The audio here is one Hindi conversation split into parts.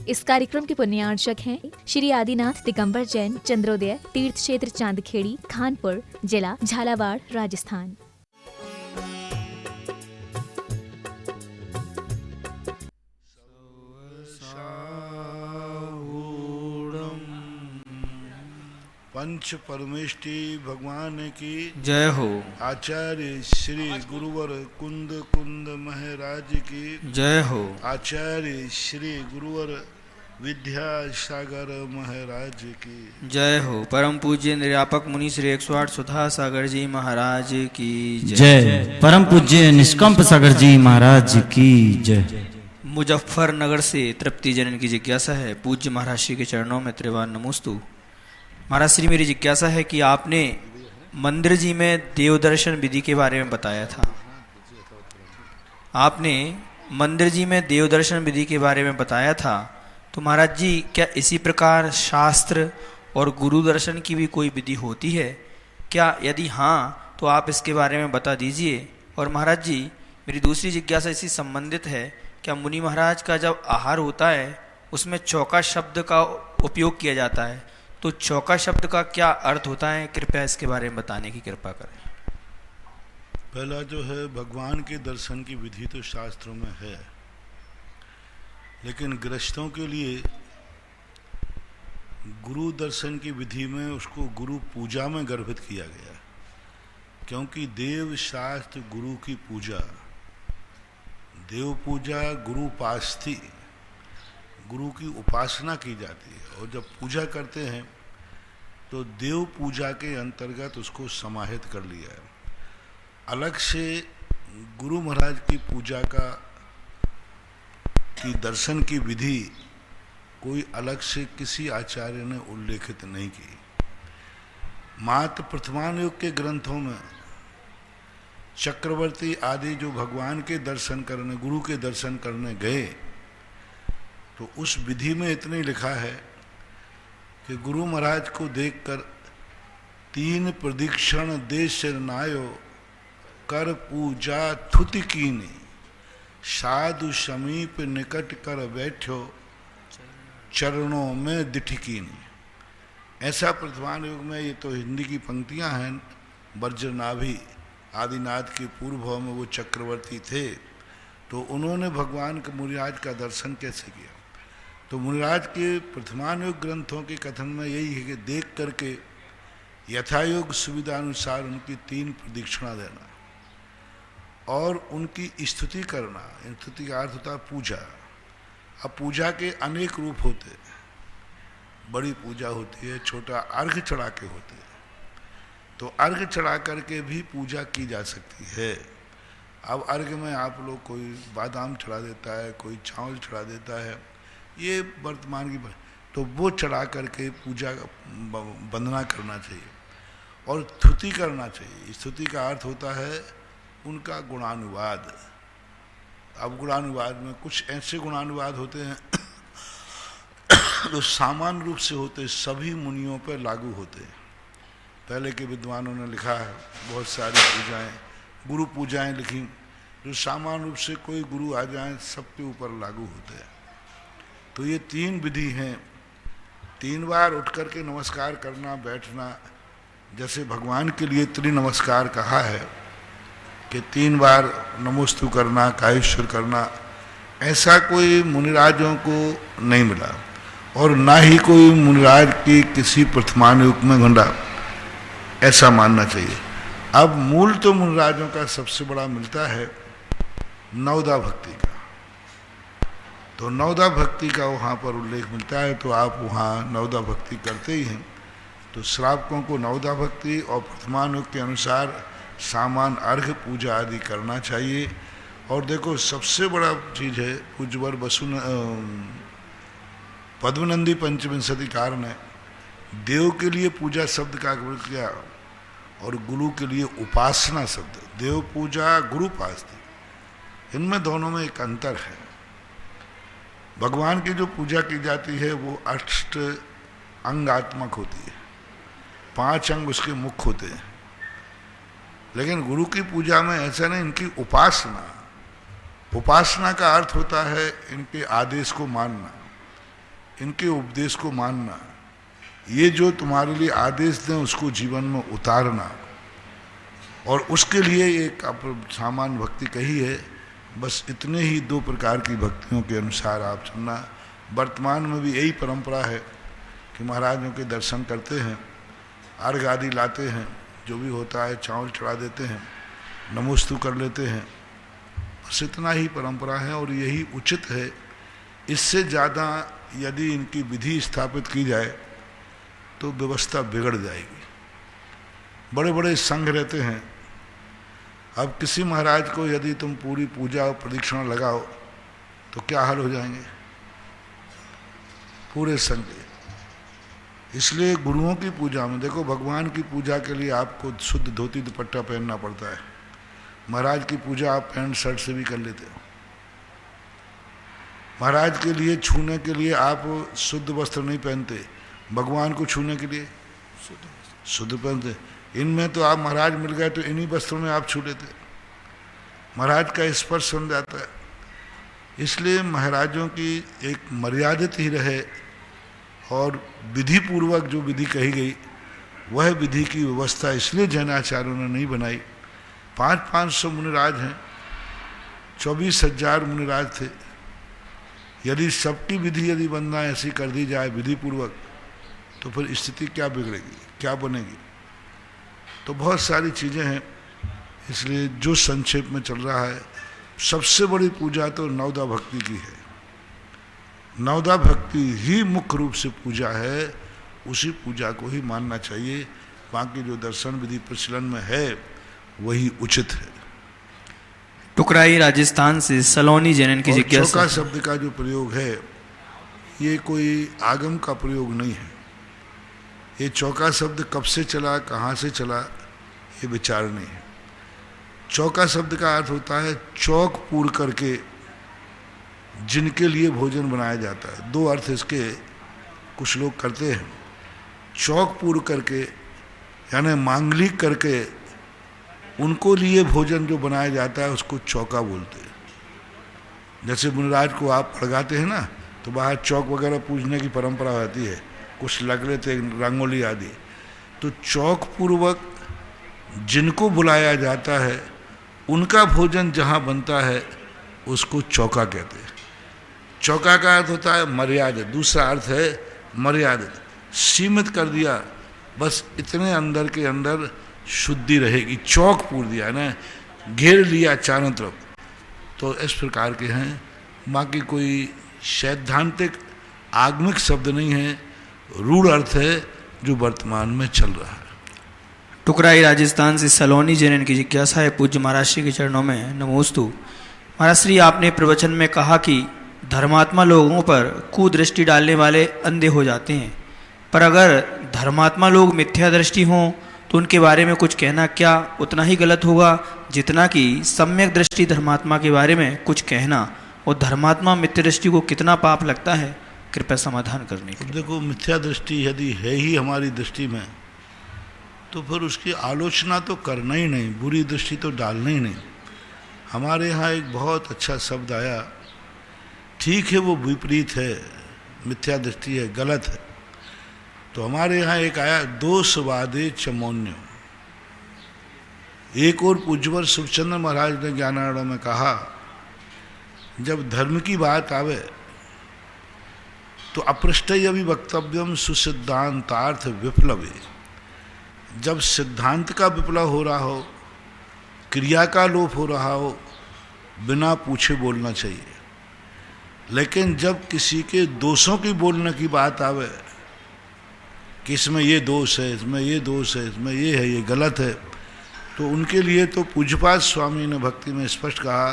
इस कार्यक्रम के पुण्यार्चक हैं श्री आदिनाथ दिगंबर जैन चंद्रोदय तीर्थ क्षेत्र चांदखेड़ी खानपुर जिला झालावाड़ राजस्थान। पंच परमेष्टि भगवान की जय हो। आचार्य श्री गुरुवर कुंद कुंद महाराज की जय हो। आचार्य श्री गुरुवर विद्यासागर महाराज की जय हो। परम पूज्य निर्यापक मुनि श्री 108 सुधा सागर जी महाराज की जय। परम पूज्य निष्कंप सागर जी महाराज की जय। मुजफ्फरनगर से तृप्ति जनन की जिज्ञासा है। पूज्य महाराज श्री के चरणों में त्रिवार नमोस्तु। महाराज श्री, मेरी जिज्ञासा है कि आपने मंदिर जी में देवदर्शन विधि के बारे में बताया था। आपने मंदिर जी में देवदर्शन विधि के बारे में बताया था, तो महाराज जी क्या इसी प्रकार शास्त्र और गुरु दर्शन की भी कोई विधि होती है क्या? यदि हाँ तो आप इसके बारे में बता दीजिए। और महाराज जी, मेरी दूसरी जिज्ञासा इसी संबंधित है, क्या मुनि महाराज का जब आहार होता है उसमें चौका शब्द का उपयोग किया जाता है, तो चौका शब्द का क्या अर्थ होता है? कृपया इसके बारे में बताने की कृपा करें। पहला जो है, भगवान के दर्शन की विधि तो शास्त्रों में है, लेकिन गृहस्थों के लिए गुरु दर्शन की विधि में उसको गुरु पूजा में गर्भित किया गया, क्योंकि देव शास्त्र गुरु की पूजा, देव पूजा गुरु उपास्ति, गुरु की उपासना की जाती है। और जब पूजा करते हैं तो देव पूजा के अंतर्गत उसको समाहित कर लिया है। अलग से गुरु महाराज की पूजा की दर्शन की विधि कोई अलग से किसी आचार्य ने उल्लेखित नहीं की। मात्र प्रथमान युग के ग्रंथों में चक्रवर्ती आदि जो भगवान के दर्शन करने, गुरु के दर्शन करने गए, तो उस विधि में इतने लिखा है कि गुरु महाराज को देखकर 3 प्रदक्षिण दे सिर नायो, कर पूजा थुति कीनी, साधु समीप निकट कर बैठो, चरणों में दिठी कीनी। ऐसा प्रथमान युग में, ये तो हिंदी की पंक्तियां हैं, बज्रनाभि आदिनाथ के पूर्व भाव में वो चक्रवर्ती थे, तो उन्होंने भगवान के मुनिराज का दर्शन कैसे किया? तो मुनिराज के प्रथमान युग ग्रंथों के कथन में यही है कि देख करके यथायोग सुविधा अनुसार उनकी 3 प्रदक्षिणा देना और उनकी स्तुति करना। स्तुति का अर्थ होता है पूजा। अब पूजा के अनेक रूप होते हैं, बड़ी पूजा होती है, छोटा अर्घ चढ़ा के होते हैं, तो अर्घ चढ़ा करके भी पूजा की जा सकती है। अब अर्घ में आप लोग कोई बादाम चढ़ा देता है, कोई चावल चढ़ा देता है, ये वर्तमान की, तो वो चढ़ा करके पूजा वंदना करना चाहिए और स्तुति करना चाहिए। स्तुति का अर्थ होता है उनका गुणानुवाद। अब गुणानुवाद में कुछ ऐसे गुणानुवाद होते हैं जो सामान्य रूप से होते, सभी मुनियों पर लागू होते हैं। पहले के विद्वानों ने लिखा है बहुत सारी पूजाएं, गुरु पूजाएं लिखी, जो सामान्य रूप से कोई गुरु आ जाए सबके ऊपर लागू होते हैं। तो ये 3 विधि हैं। 3 बार उठ करके नमस्कार करना, बैठना, जैसे भगवान के लिए त्रिनमस्कार कहा है कि 3 बार नमोस्तु करना, कायेश्वर करना, ऐसा कोई मुनिराजों को नहीं मिला, और ना ही कोई मुनिराज की किसी प्रथमान युग में घंटा, ऐसा मानना चाहिए। अब मूल तो मुनिराजों का सबसे बड़ा मिलता है नवदा भक्ति का, तो नवदा भक्ति का वहाँ पर उल्लेख मिलता है, तो आप वहाँ नवदा भक्ति करते ही हैं। तो श्रावकों को नवदा भक्ति और प्रथमान युग के अनुसार सामान अर्घ पूजा आदि करना चाहिए। और देखो सबसे बड़ा चीज़ है, पूज्यवर पद्मनंदी पंचविंशतिकार ने देव के लिए पूजा शब्द का प्रयोग किया और गुरु के लिए उपासना शब्द। देव पूजा, गुरु उपासना, इनमें दोनों में एक अंतर है। भगवान की जो पूजा की जाती है वो 8 अंगात्मक होती है, 5 अंग उसके मुख्य होते हैं, लेकिन गुरु की पूजा में ऐसा नहीं, इनकी उपासना। उपासना का अर्थ होता है इनके आदेश को मानना, इनके उपदेश को मानना, ये जो तुम्हारे लिए आदेश दें उसको जीवन में उतारना, और उसके लिए एक सामान्य भक्ति कही है। बस इतने ही 2 प्रकार की भक्तियों के अनुसार आप चलना। वर्तमान में भी यही परंपरा है कि महाराजों के दर्शन करते हैं, अर्घ आदि लाते हैं, जो भी होता है चावल चढ़ा देते हैं, नमोस्तु कर लेते हैं, बस इतना ही परंपरा है और यही उचित है। इससे ज़्यादा यदि इनकी विधि स्थापित की जाए तो व्यवस्था बिगड़ जाएगी। बड़े बड़े संघ रहते हैं, अब किसी महाराज को यदि तुम पूरी पूजा और प्रदक्षिणा लगाओ तो क्या हाल हो जाएंगे पूरे संघ। इसलिए गुरुओं की पूजा में देखो, भगवान की पूजा के लिए आपको शुद्ध धोती दुपट्टा पहनना पड़ता है। महाराज की पूजा आप पैंट शर्ट से भी कर लेते हो। महाराज के लिए छूने के लिए आप शुद्ध वस्त्र नहीं पहनते, भगवान को छूने के लिए शुद्ध पहनते। इनमें तो आप महाराज मिल गए तो इन्हीं वस्त्रों में आप छू लेते, महाराज का स्पर्श बन जाता है। इसलिए महाराजों की एक मर्यादित ही रहे और विधि पूर्वक जो विधि कही गई वह विधि की व्यवस्था इसलिए जैनाचार्यों ने नहीं बनाई। 500 मुनिराज हैं, 24,000 मुनिराज थे। यदि सबकी विधि यदि वंदना ऐसी कर दी जाए विधि पूर्वक तो फिर स्थिति क्या बिगड़ेगी, क्या बनेगी। तो बहुत सारी चीज़ें हैं, इसलिए जो संक्षेप में चल रहा है, सबसे बड़ी पूजा तो नवदा भक्ति की है। नवदा भक्ति ही मुख्य रूप से पूजा है, उसी पूजा को ही मानना चाहिए। बाकी जो दर्शन विधि प्रचलन में है वही उचित है। टुकराई राजस्थान से सलोनी जैन की जिज्ञासा। चौका शब्द का जो प्रयोग है ये कोई आगम का प्रयोग नहीं है। ये चौका शब्द कब से चला, कहाँ से चला, ये विचार नहीं है। चौका शब्द का अर्थ होता है चौक पूर करके जिनके लिए भोजन बनाया जाता है। 2 अर्थ इसके कुछ लोग करते हैं। चौक पूर करके यानी मांगलिक करके उनको लिए भोजन जो बनाया जाता है उसको चौका बोलते हैं। जैसे मुनिराज को आप पड़गाते हैं ना, तो बाहर चौक वगैरह पूजने की परंपरा होती है, कुछ लग लेते रंगोली आदि। तो चौक पूर्वक जिनको बुलाया जाता है उनका भोजन जहाँ बनता है उसको चौका कहते हैं। चौका का अर्थ होता है मर्यादा, दूसरा अर्थ है मर्यादा, सीमित कर दिया, बस इतने अंदर के अंदर शुद्धि रहेगी। चौक पूर दिया ना, घेर लिया चारों तरफ। तो इस प्रकार के हैं। बाकी कोई सैद्धांतिक आगमिक शब्द नहीं है, रूढ़ अर्थ है जो वर्तमान में चल रहा है। टुकराई राजस्थान से सलोनी जैन की जिज्ञासा है। पूज्य महाराज श्री के चरणों में नमोस्तु। महाराज श्री, आपने प्रवचन में कहा कि धर्मात्मा लोगों पर कुदृष्टि डालने वाले अंधे हो जाते हैं, पर अगर धर्मात्मा लोग मिथ्या दृष्टि हों तो उनके बारे में कुछ कहना क्या उतना ही गलत होगा जितना कि सम्यक दृष्टि धर्मात्मा के बारे में कुछ कहना? और धर्मात्मा मिथ्या दृष्टि को कितना पाप लगता है, कृपया समाधान करने के लिए। देखो, मिथ्या दृष्टि यदि है ही हमारी दृष्टि में तो फिर उसकी आलोचना तो करना ही नहीं, बुरी दृष्टि तो डालना ही नहीं। हमारे यहाँ एक बहुत अच्छा शब्द आया, ठीक है वो विपरीत है, मिथ्या दृष्टि है, गलत है। तो हमारे यहाँ एक आया दोषवादे चमोन्य। एक और पूज्यवर सुखचंद्र महाराज ने ज्ञानानंद में कहा, जब धर्म की बात आवे तो अपृष्टय अभी वक्तव्यम सुसिद्धांतार्थ विप्लवे। जब सिद्धांत का विप्लव हो रहा हो, क्रिया का लोप हो रहा हो, बिना पूछे बोलना चाहिए। लेकिन जब किसी के दोषों की बोलने की बात आवे कि इसमें ये दोष है, इसमें ये दोष है, इसमें ये है, ये गलत है, तो उनके लिए तो पूज्यपाद स्वामी ने भक्ति में स्पष्ट कहा,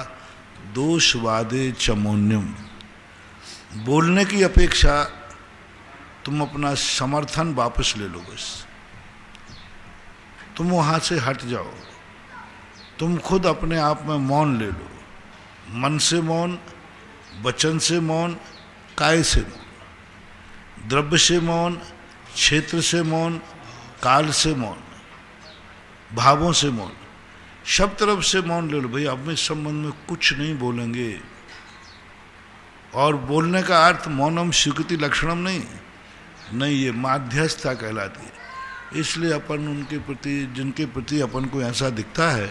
दोषवादे चमोन्यम। बोलने की अपेक्षा तुम अपना समर्थन वापस ले लो, बस तुम वहाँ से हट जाओ, तुम खुद अपने आप में मौन ले लो। मन से मौन, वचन से मौन, काय से मौन, द्रव्य से मौन, क्षेत्र से मौन, काल से मौन, भावों से मौन, सब तरफ से मौन ले लो। भाई अब इस संबंध में कुछ नहीं बोलेंगे, और बोलने का अर्थ मौनम स्वीकृति लक्षणम नहीं, ये माध्यस्थता कहलाती है। इसलिए अपन उनके प्रति, जिनके प्रति अपन को ऐसा दिखता है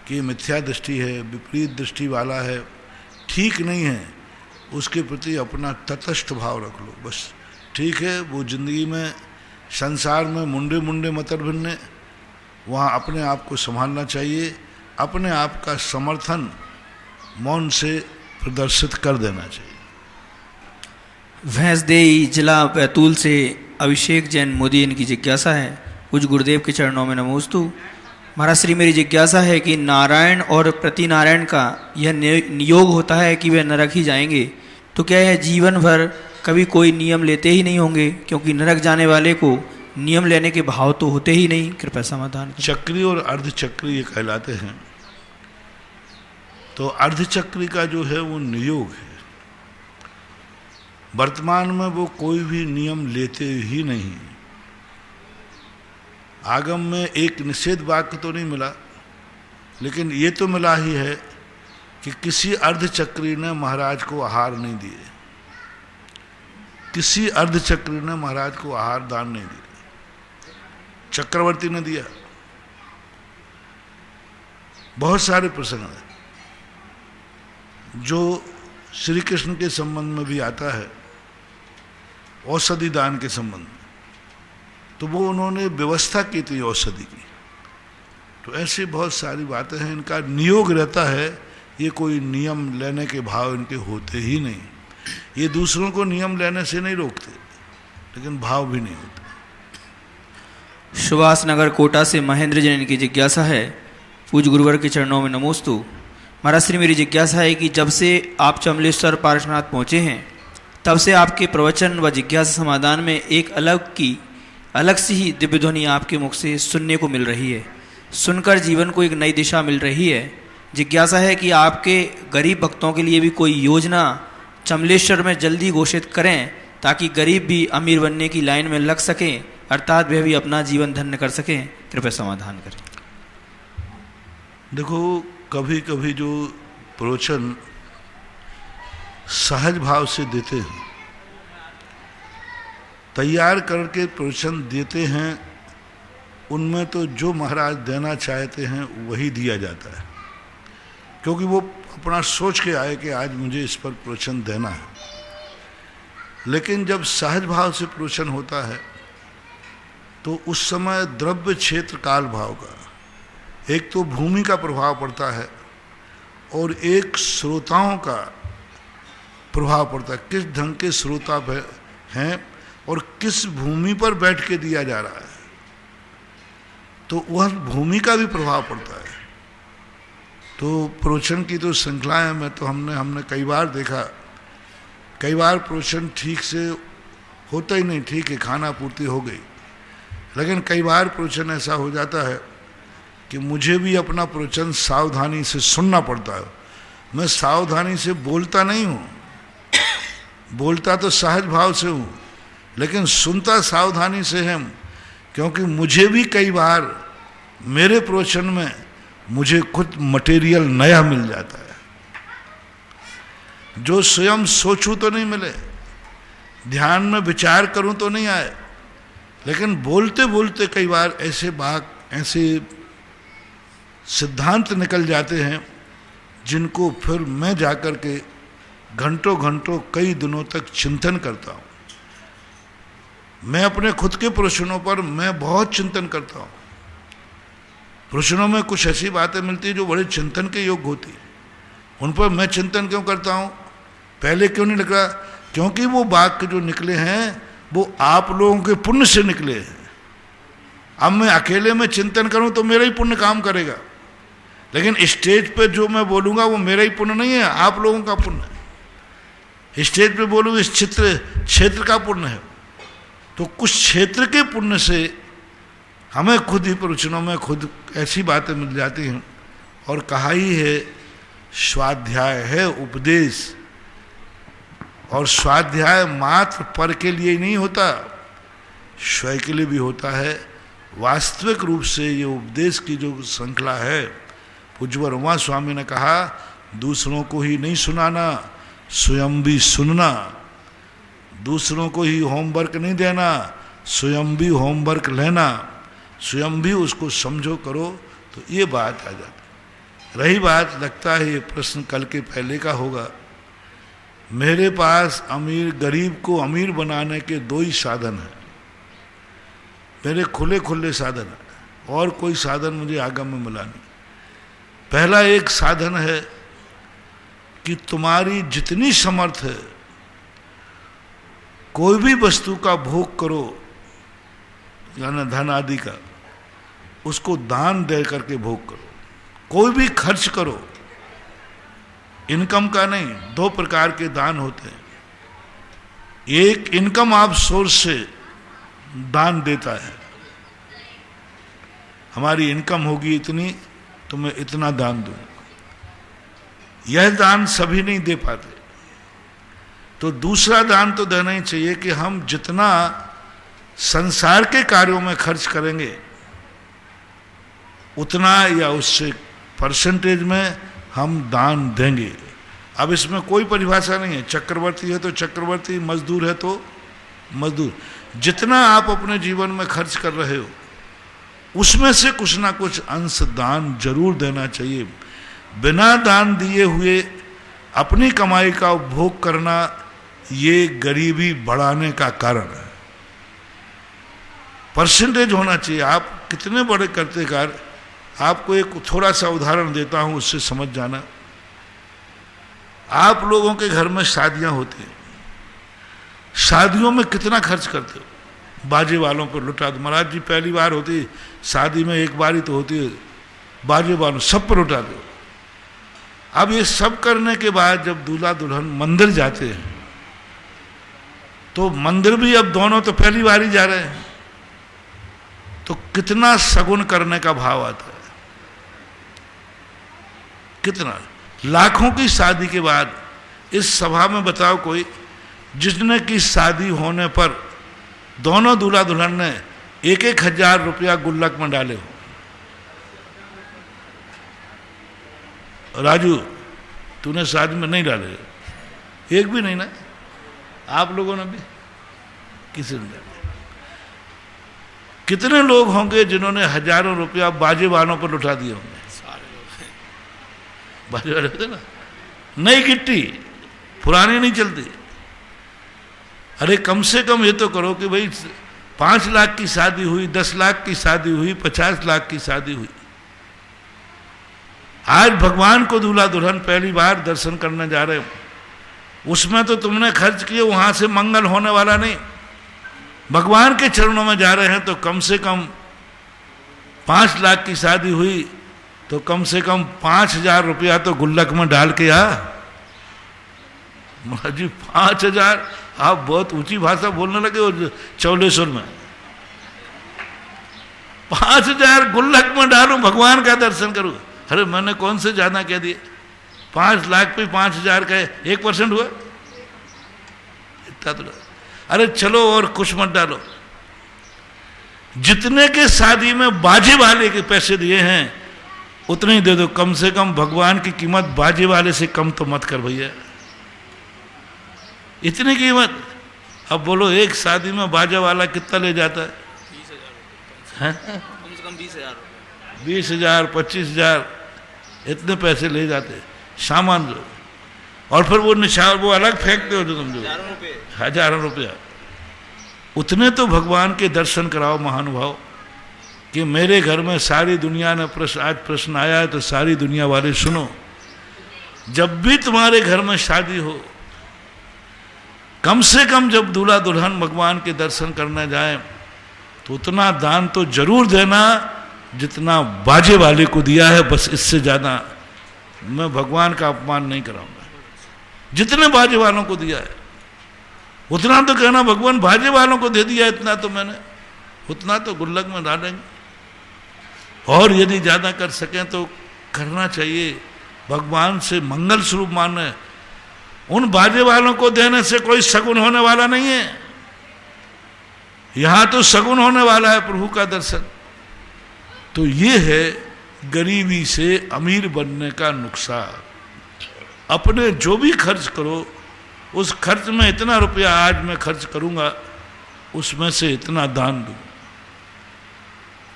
कि मिथ्या दृष्टि है, विपरीत दृष्टि वाला है, ठीक नहीं है, उसके प्रति अपना तटस्थ भाव रख लो बस। ठीक है, वो जिंदगी में संसार में मुंडे मुंडे मतर भिन्ने, वहाँ अपने आप को संभालना चाहिए, अपने आप का समर्थन मौन से प्रदर्शित कर देना चाहिए। भैंसदेही जिला बैतूल से अभिषेक जैन मोदी, इनकी जिज्ञासा है, कुछ गुरुदेव के चरणों में नमोस्तु। महाराज श्री, मेरी जिज्ञासा है कि नारायण और प्रतिनारायण का यह नियोग होता है कि वे नरक ही जाएंगे, तो क्या यह जीवन भर कभी कोई नियम लेते ही नहीं होंगे? क्योंकि नरक जाने वाले को नियम लेने के भाव तो होते ही नहीं। कृपया समाधान। चक्री और अर्धचक्री ये कहलाते हैं। तो अर्धचक्री का जो है वो नियोग है, वर्तमान में वो कोई भी नियम लेते ही नहीं। आगम में एक निषेध वाक्य तो नहीं मिला, लेकिन ये तो मिला ही है कि किसी अर्धचक्री ने महाराज को आहार नहीं दिए, किसी अर्धचक्री ने महाराज को आहार दान नहीं दिए। चक्रवर्ती ने दिया। बहुत सारे प्रसंग हैं जो श्री कृष्ण के संबंध में भी आता है, औषधि दान के संबंध में, तो वो उन्होंने व्यवस्था की थी औषधि की। तो ऐसी बहुत सारी बातें हैं, इनका नियोग रहता है, ये कोई नियम लेने के भाव इनके होते ही नहीं। ये दूसरों को नियम लेने से नहीं रोकते, लेकिन भाव भी नहीं होते। सुभाष नगर कोटा से महेंद्र जैन, इनकी जिज्ञासा है, पूज्य गुरुवर के चरणों में नमोस्तु। महाराज श्री, मेरी जिज्ञासा है कि जब से आप चमलेश्वर पार्श्वनाथ पहुँचे हैं, तब से आपके प्रवचन व जिज्ञासा समाधान में एक अलग सी ही दिव्य ध्वनि आपके मुख से सुनने को मिल रही है। सुनकर जीवन को एक नई दिशा मिल रही है। जिज्ञासा है कि आपके गरीब भक्तों के लिए भी कोई योजना चमलेश्वर में जल्दी घोषित करें, ताकि गरीब भी अमीर बनने की लाइन में लग सकें, अर्थात वे भी अपना जीवन धन्य कर सकें। कृपया समाधान करें। देखो, कभी कभी जो प्रवचन सहज भाव से देते हैं, तैयार करके प्रवचन देते हैं, उनमें तो जो महाराज देना चाहते हैं वही दिया जाता है, क्योंकि वो अपना सोच के आए कि आज मुझे इस पर प्रवचन देना है। लेकिन जब सहज भाव से प्रवचन होता है तो उस समय द्रव्य क्षेत्र काल भाव का एक तो भूमि का प्रभाव पड़ता है और एक श्रोताओं का प्रभाव पड़ता है, किस ढंग के श्रोता हैं और किस भूमि पर बैठ के दिया जा रहा है, तो वह भूमि का भी प्रभाव पड़ता है। तो प्रवचन की तो श्रृंखलाएं में तो हमने कई बार देखा, कई बार प्रवचन ठीक से होता ही नहीं, ठीक है खाना पूर्ति हो गई, लेकिन कई बार प्रवचन ऐसा हो जाता है कि मुझे भी अपना प्रवचन सावधानी से सुनना पड़ता है। मैं सावधानी से बोलता नहीं हूँ, बोलता तो सहज भाव से हूँ, लेकिन सुनता सावधानी से है, क्योंकि मुझे भी कई बार मेरे प्रवचन में मुझे खुद मटेरियल नया मिल जाता है, जो स्वयं सोचूं तो नहीं मिले, ध्यान में विचार करूं तो नहीं आए, लेकिन बोलते बोलते कई बार ऐसे सिद्धांत निकल जाते हैं जिनको फिर मैं जाकर के घंटों घंटों कई दिनों तक चिंतन करता हूँ। मैं अपने खुद के प्रश्नों पर मैं बहुत चिंतन करता हूँ। प्रश्नों में कुछ ऐसी बातें मिलती है जो बड़े चिंतन के योग्य होती है, उन पर मैं चिंतन क्यों करता हूँ, पहले क्यों नहीं निकला, क्योंकि वो वाक्य जो निकले हैं वो आप लोगों के पुण्य से निकले हैं। अब मैं अकेले में चिंतन करूं तो मेरा ही पुण्य काम करेगा, लेकिन स्टेज पे जो मैं बोलूंगा वो मेरा ही पुण्य नहीं है, आप लोगों का पुण्य है। स्टेज पे बोलूँ इस क्षेत्र का पुण्य है, तो कुछ क्षेत्र के पुण्य से हमें खुद ही प्रवचनों में खुद ऐसी बातें मिल जाती हैं। और कहा ही है स्वाध्याय है उपदेश, और स्वाध्याय मात्र पर के लिए ही नहीं होता, स्वयं के लिए भी होता है। वास्तविक रूप से ये उपदेश की जो श्रृंखला है, पूज्यवर उमा स्वामी ने कहा दूसरों को ही नहीं सुनाना, स्वयं भी सुनना, दूसरों को ही होमवर्क नहीं देना, स्वयं भी होमवर्क लेना, स्वयं भी उसको समझो करो, तो ये बात आ जाती। रही बात, लगता है ये प्रश्न कल के पहले का होगा, मेरे पास अमीर गरीब को अमीर बनाने के दो ही साधन हैं, मेरे खुले खुले साधन हैं, और कोई साधन मुझे आगम में मिला नहीं। पहला एक साधन है कि तुम्हारी जितनी समर्थ है कोई भी वस्तु का भोग करो, यानी धन आदि का, उसको दान दे करके भोग करो, कोई भी खर्च करो, इनकम का नहीं। दो प्रकार के दान होते हैं, एक इनकम आप सोर्स से दान देता है, हमारी इनकम होगी इतनी तो मैं इतना दान दूं, यह दान सभी नहीं दे पाते। तो दूसरा दान तो देना ही चाहिए कि हम जितना संसार के कार्यों में खर्च करेंगे उतना या उससे परसेंटेज में हम दान देंगे। अब इसमें कोई परिभाषा नहीं है, चक्रवर्ती है तो चक्रवर्ती, मजदूर है तो मजदूर। जितना आप अपने जीवन में खर्च कर रहे हो उसमें से कुछ ना कुछ अंश दान जरूर देना चाहिए। बिना दान दिए हुए अपनी कमाई का उपभोग करना ये गरीबी बढ़ाने का कारण है। परसेंटेज होना चाहिए। आप कितने बड़े करते कार्य, आपको एक थोड़ा सा उदाहरण देता हूं, उससे समझ जाना। आप लोगों के घर में शादियां होती हैं, शादियों में कितना खर्च करते हो? बाजे वालों पर लुटा दो। महाराज जी पहली बार होती शादी में, एक बार ही तो होती है, बाजे वालों सब पर लुटा दो। अब ये सब करने के बाद जब दूल्हा दुल्हन मंदिर जाते हैं तो मंदिर भी अब दोनों तो पहली बार ही जा रहे हैं, तो कितना सगुन करने का भाव आता है, कितना। लाखों की शादी के बाद इस सभा में बताओ कोई जिसने की शादी होने पर दोनों दूल्हा दुल्हन ने 1,000 रुपया गुल्लक में डाले हो? राजू तूने शादी में नहीं डाले? एक भी नहीं ना? आप लोगों ने भी? किसी ने डाले? कितने लोग होंगे जिन्होंने हजारों रुपया बाजे वालों पर लुटा दिए होंगे? बाजे वाले होते ना, नई गिट्टी, पुरानी नहीं चलती। अरे कम से कम ये तो करो कि भाई 5 लाख की शादी हुई, 10 लाख की शादी हुई, 50 लाख की शादी हुई। आज भगवान को दूल्हा दुल्हन पहली बार दर्शन करने जा रहे हो, उसमें तो तुमने खर्च किए, वहां से मंगल होने वाला नहीं। भगवान के चरणों में जा रहे हैं तो कम से कम 5 लाख की शादी हुई तो कम से कम 5,000 रुपया तो गुल्लक में डाल के आ। महाराज जी 5,000? आप बहुत ऊंची भाषा बोलने लगे हो चौलेश्वर में। 5,000 गुल्लक में डालूं, भगवान का दर्शन करूं? अरे मैंने कौन से ज्यादा कह दिए? 5 लाख पे 5,000 का 1% हुआ? इतना तो। अरे चलो और कुछ मत डालो, जितने के शादी में बाजे वाले के पैसे दिए हैं उतने ही दे दो। कम से कम भगवान की कीमत बाजे वाले से कम तो मत कर भैया, इतनी कीमत। अब बोलो एक शादी में बाजा वाला कितना ले जाता है? 20,000 कम से कम 20,000 25,000 इतने पैसे ले जाते सामान जो, और फिर वो निशान वो अलग फेंकते हो जो तुम, जो हजारों रुपया। उतने तो भगवान के दर्शन कराओ महानुभाव। कि मेरे घर में सारी दुनिया ने आज प्रश्न आया है तो सारी दुनिया वाले सुनो, जब भी तुम्हारे घर में शादी हो, कम से कम जब दूल्हा दुल्हन भगवान के दर्शन करने जाए तो उतना दान तो जरूर देना जितना बाजे वाले को दिया है। बस इससे ज्यादा मैं भगवान का अपमान नहीं कराऊंगा। जितने बाजे वालों को दिया है उतना तो कहना भगवान बाजे वालों को दे दिया, इतना तो मैंने, उतना तो गुल्लक में डालेंगे। और यदि ज्यादा कर सकें तो करना चाहिए। भगवान से मंगल स्वरूप माने। उन बाजे वालों को देने से कोई सगुन होने वाला नहीं है। यहां तो सगुन होने वाला है प्रभु का दर्शन। तो ये है गरीबी से अमीर बनने का नुकसान। अपने जो भी खर्च करो उस खर्च में इतना रुपया आज मैं खर्च करूंगा, उसमें से इतना दान दूंगा,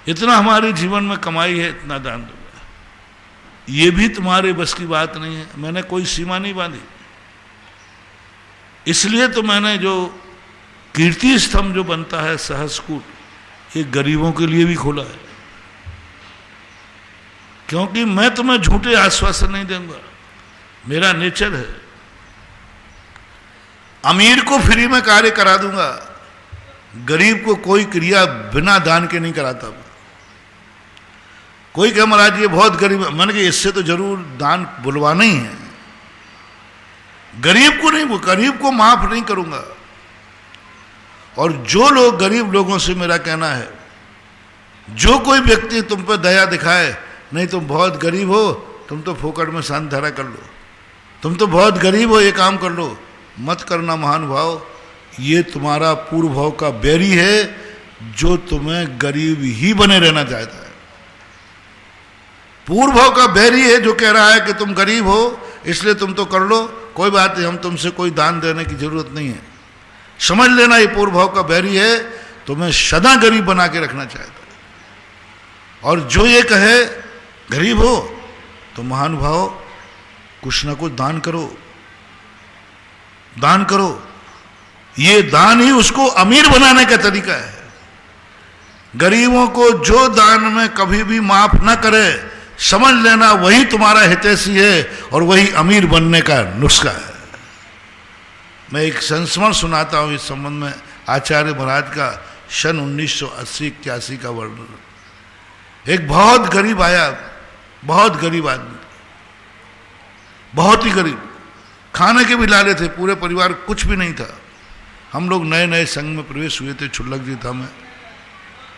इतना हमारे जीवन में कमाई है इतना दान दूंगा। ये भी तुम्हारे बस की बात नहीं है। मैंने कोई सीमा नहीं बांधी, इसलिए तो मैंने जो कीर्ति स्तंभ जो बनता है सहस्कूट, ये गरीबों के लिए भी खोला है, क्योंकि मैं तुम्हें झूठे आश्वासन नहीं दूंगा, मेरा नेचर है। अमीर को फ्री में कार्य करा दूंगा, गरीब को कोई क्रिया बिना दान के नहीं कराता। कोई कहे महाराज ये बहुत गरीब है, मैंने कहा इससे तो जरूर दान बुलवाना ही है। गरीब को नहीं, गरीब को माफ नहीं करूंगा। और जो लोग गरीब लोगों से मेरा कहना है, जो कोई व्यक्ति तुम पर दया दिखाए, नहीं तुम बहुत गरीब हो, तुम तो फोकट में शांत धारा कर लो, तुम तो बहुत गरीब हो ये काम कर लो, मत करना महानुभाव। ये तुम्हारा पूर्व भाव का बैरी है, जो तुम्हें गरीब ही बने रहना चाहता है। पूर्व भाव का बैरी है जो कह रहा है कि तुम गरीब हो इसलिए तुम तो कर लो, कोई बात नहीं, हम तुमसे कोई दान देने की जरूरत नहीं है। समझ लेना ये पूर्व भाव का बैरी है, तुम्हें सदा गरीब बना के रखना चाहता है। और जो ये कहे गरीब हो तो महानुभाव कुछ ना कुछ दान करो, दान करो। ये दान ही उसको अमीर बनाने का तरीका है। गरीबों को जो दान में कभी भी माफ ना करे, समझ लेना वही तुम्हारा हितैषी है और वही अमीर बनने का नुस्खा है। मैं एक संस्मरण सुनाता हूं इस संबंध में, आचार्य महाराज का सन 1980-81 का वर्णन। एक बहुत गरीब आया, बहुत गरीब आदमी, बहुत ही गरीब, खाने के भी लाले थे, पूरे परिवार कुछ भी नहीं था। हम लोग नए नए संघ में प्रवेश हुए थे, छुल्लक जी था मैं,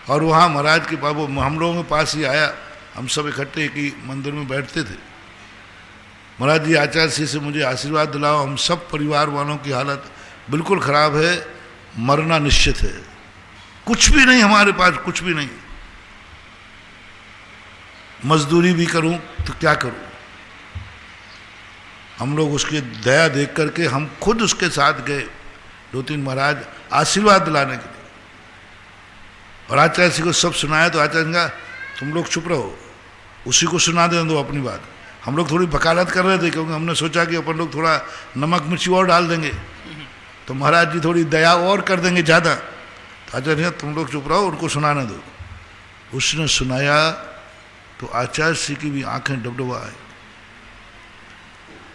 और वहाँ महाराज के बाबू हम लोगों के पास ही आया। हम सब इकट्ठे एक ही मंदिर में बैठते थे। महाराज जी आचार्य श्री से मुझे आशीर्वाद दिलाओ, हम सब परिवार वालों की हालत बिल्कुल खराब है, मरना निश्चित है, कुछ भी नहीं हमारे पास, कुछ भी नहीं, मजदूरी भी करूं तो क्या करूं। हम लोग उसकी दया देख करके हम खुद उसके साथ गए 2-3 महाराज आशीर्वाद दिलाने के लिए, और आचार्य जी को सब सुनाया। तो आचार्य जी कहा तुम लोग चुप रहो, उसी को सुना दे दो अपनी बात। हम लोग थोड़ी वकालत कर रहे थे, क्योंकि हमने सोचा कि अपन लोग थोड़ा नमक मिर्ची और डाल देंगे तो महाराज जी थोड़ी दया और कर देंगे ज़्यादा। तो आचार्य जी तुम लोग चुप रहो, उनको सुनाने दो। उसने सुनाया तो आचार्य जी की भी आंखें डबडबा आई।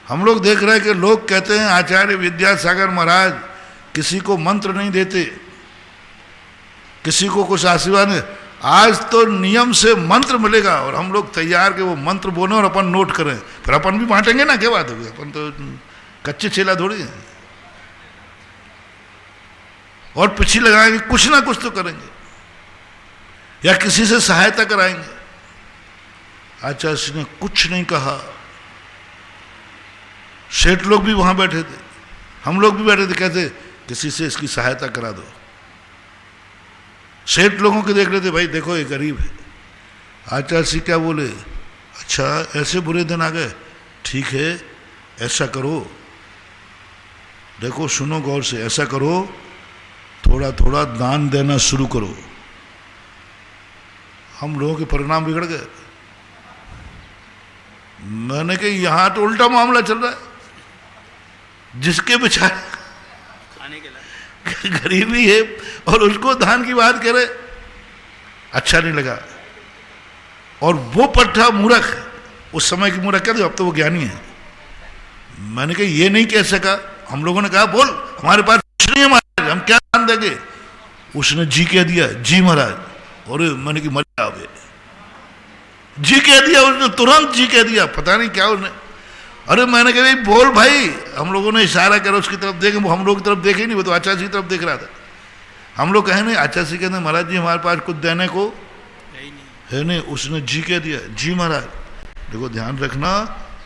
हम लोग देख रहे हैं कि लोग कहते हैं आचार्य विद्यासागर महाराज किसी को मंत्र नहीं देते, किसी को कुछ आशीर्वाद नहीं। आज तो नियम से मंत्र मिलेगा और हम लोग तैयार के वो मंत्र बोले और अपन नोट करें, फिर अपन भी बांटेंगे ना, क्या बात होगी, अपन तो कच्चे छेला थोड़ी है। और पीछे लगाएंगे, कुछ ना कुछ तो करेंगे, या किसी से सहायता कराएंगे। आचार्य जी ने कुछ नहीं कहा। सेठ लोग भी वहां बैठे थे, हम लोग भी बैठे थे, कहते किसी से इसकी सहायता करा दो। सेठ लोगों के देख रहे थे, भाई देखो ये गरीब है। आचार्य जी क्या बोले, अच्छा ऐसे बुरे दिन आ गए, ठीक है ऐसा करो, देखो सुनो गौर से, ऐसा करो थोड़ा थोड़ा दान देना शुरू करो। हम लोगों के परिणाम बिगड़ गए। मैंने कहा यहां तो उल्टा मामला चल रहा है, जिसके बेचारे गरीबी है और उसको दान की बात करे, अच्छा नहीं लगा। और वो पट्टा मूर्ख, उस समय की मूर्ख क्या थे, अब तो वो ज्ञानी है। मैंने कहा ये नहीं कह सका। हम लोगों ने कहा बोल हमारे पास कुछ नहीं है महाराज, हम क्या दान देंगे। उसने जी कह दिया, जी महाराज। और मैंने की मजा आ गई, जी कह दिया उसने, तुरंत जी कह दिया, पता नहीं क्या उसने। अरे मैंने कहा बोल भाई, हम लोगों ने इशारा करा उसकी तरफ देखे, वो हम लोग की तरफ देखे ही नहीं, वो तो आचार्य जी की तरफ देख रहा था। हम लोग कहे नहीं, आचार्य जी कहते महाराज जी हमारे पास कुछ देने को है नहीं। उसने जी कह दिया, जी महाराज। देखो ध्यान रखना,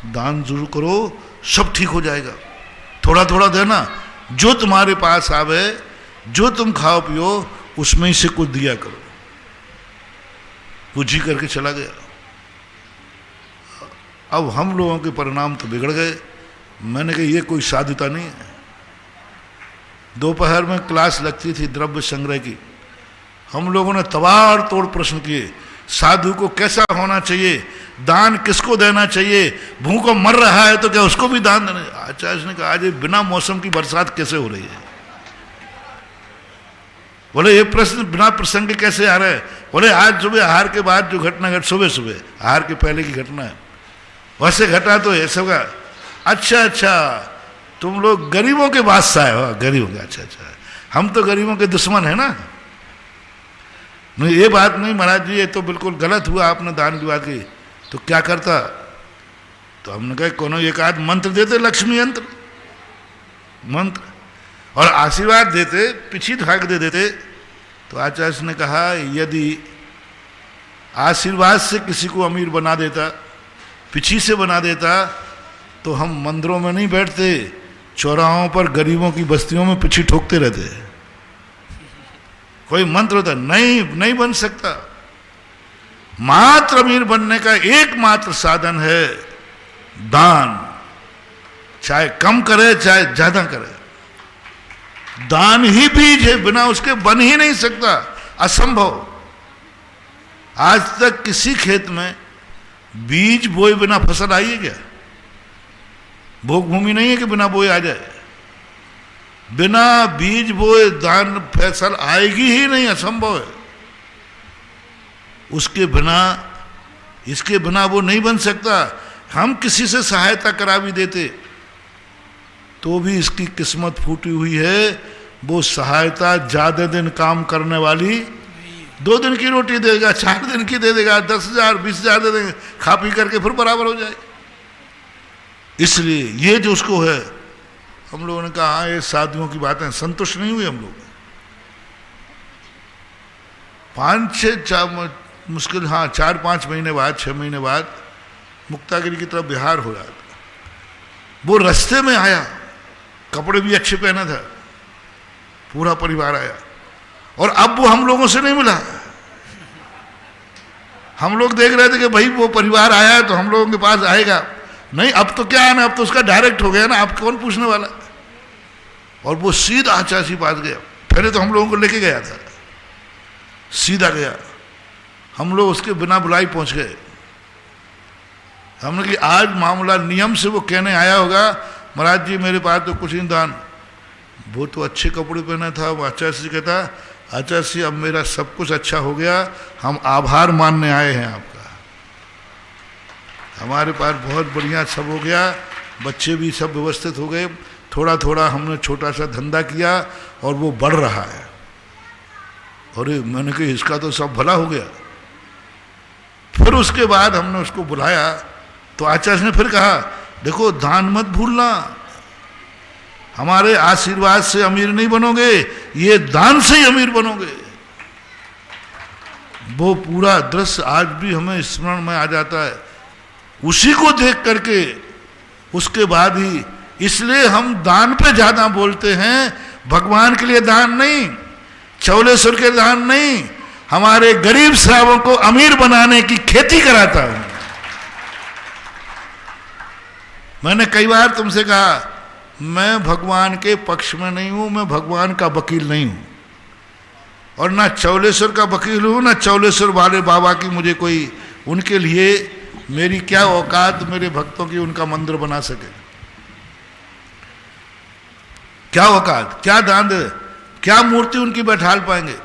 दान जरूर करो, सब ठीक हो जाएगा, थोड़ा थोड़ा देना, जो तुम्हारे पास आवे, जो तुम खाओ पियो उसमें ही से कुछ दिया करो। वो जी करके चला गया। अब हम लोगों के परिणाम तो बिगड़ गए। मैंने कहा ये कोई साधुता नहीं है, दोपहर में क्लास लगती थी द्रव्य संग्रह की, हम लोगों ने तबाड़ तोड़ प्रश्न किए। साधु को कैसा होना चाहिए, दान किसको देना चाहिए, भूखों मर रहा है तो क्या उसको भी दान देना। आचार्य ने कहा आज बिना मौसम की बरसात कैसे हो रही है, बोले ये प्रश्न बिना प्रसंग के कैसे आ रहा है। बोले आज सुबह आहार के बाद जो घटना घट, सुबह सुबह आहार के पहले की घटना है, वैसे घटा तो ये सब का। अच्छा अच्छा, तुम लोग गरीबों के बादशाह हो, गरीबों के, अच्छा अच्छा, हम तो गरीबों के दुश्मन है ना। नहीं ये बात नहीं महाराज जी, ये तो बिल्कुल गलत हुआ, आपने दान की बात की। तो क्या करता, तो हमने कहा कोनो एक आध मंत्र देते, लक्ष्मी यंत्र मंत्र, और आशीर्वाद देते, पीछी भाग दे देते। तो आचार्य ने कहा यदि आशीर्वाद से किसी को अमीर बना देता, पीछी से बना देता, तो हम मंदिरों में नहीं बैठते, चौराहों पर गरीबों की बस्तियों में पीछी ठोकते रहते। कोई मंत्र होता नहीं बन सकता। मात्र अमीर बनने का एकमात्र साधन है दान, चाहे कम करे चाहे ज्यादा करे। दान ही बीज है, बिना उसके बन ही नहीं सकता, असंभव। आज तक किसी खेत में बीज बोए बिना फसल आई है क्या? भोग भूमि नहीं है कि बिना बोए आ जाए। बिना बीज बोए दान फसल आएगी ही नहीं, असंभव है। उसके बिना, इसके बिना वो नहीं बन सकता। हम किसी से सहायता करा भी देते तो भी इसकी किस्मत फूटी हुई है। वो सहायता ज्यादा दिन काम करने वाली 2 दिन की रोटी देगा, 4 दिन की दे देगा, 10,000 20,000 दे देंगे, खा पी करके फिर बराबर हो जाए। इसलिए ये जो उसको है, हम लोगों ने कहा ये साधुओं की बातें, संतुष्ट नहीं हुए हम लोग। 5-6 मुश्किल, हाँ 4-5 महीने बाद, 6 महीने बाद मुक्तागिरी की तरफ बिहार हो रहा था। वो रास्ते में आया, कपड़े भी अच्छे पहना था, पूरा परिवार आया, और अब वो हम लोगों से नहीं मिला। हम लोग देख रहे थे कि भाई वो परिवार आया है तो हम लोगों के पास आएगा, नहीं अब तो क्या आना, अब तो उसका डायरेक्ट हो गया ना, अब कौन पूछने वाला। और वो सीधा आचार्य पास गया। पहले तो हम लोगों को लेके गया था, सीधा गया, हम लोग उसके बिना बुलाई पहुंच गए। हमने कि आज मामला नियम से वो कहने आया होगा, महाराज जी मेरे पास तो कुछ नहीं दान। वो तो अच्छे कपड़े पहना था। वो आचार्य से कहता, आचार्य जी अब मेरा सब कुछ अच्छा हो गया, हम आभार मानने आए हैं आपका, हमारे पास बहुत बढ़िया सब हो गया, बच्चे भी सब व्यवस्थित हो गए, थोड़ा थोड़ा हमने छोटा सा धंधा किया और वो बढ़ रहा है। और मैंने कहा इसका तो सब भला हो गया। फिर उसके बाद हमने उसको बुलाया तो आचार्य ने फिर कहा, देखो दान मत भूलना, हमारे आशीर्वाद से अमीर नहीं बनोगे, ये दान से ही अमीर बनोगे। वो पूरा दृश्य आज भी हमें स्मरण में आ जाता है, उसी को देख करके। उसके बाद ही, इसलिए हम दान पे ज्यादा बोलते हैं, भगवान के लिए दान नहीं, चौलेश्वर के दान नहीं, हमारे गरीब श्रावकों को अमीर बनाने की खेती कराता हूं। मैंने कई बार तुमसे कहा, मैं भगवान के पक्ष में नहीं हूं, मैं भगवान का वकील नहीं हूं, और ना चौलेश्वर का वकील हूं, ना चौलेश्वर वाले बाबा की मुझे कोई, उनके लिए मेरी क्या औकात मेरे भक्तों की उनका मंदिर बना सके। क्या औकात, क्या दान दे, क्या मूर्ति उनकी बैठाल पाएंगे।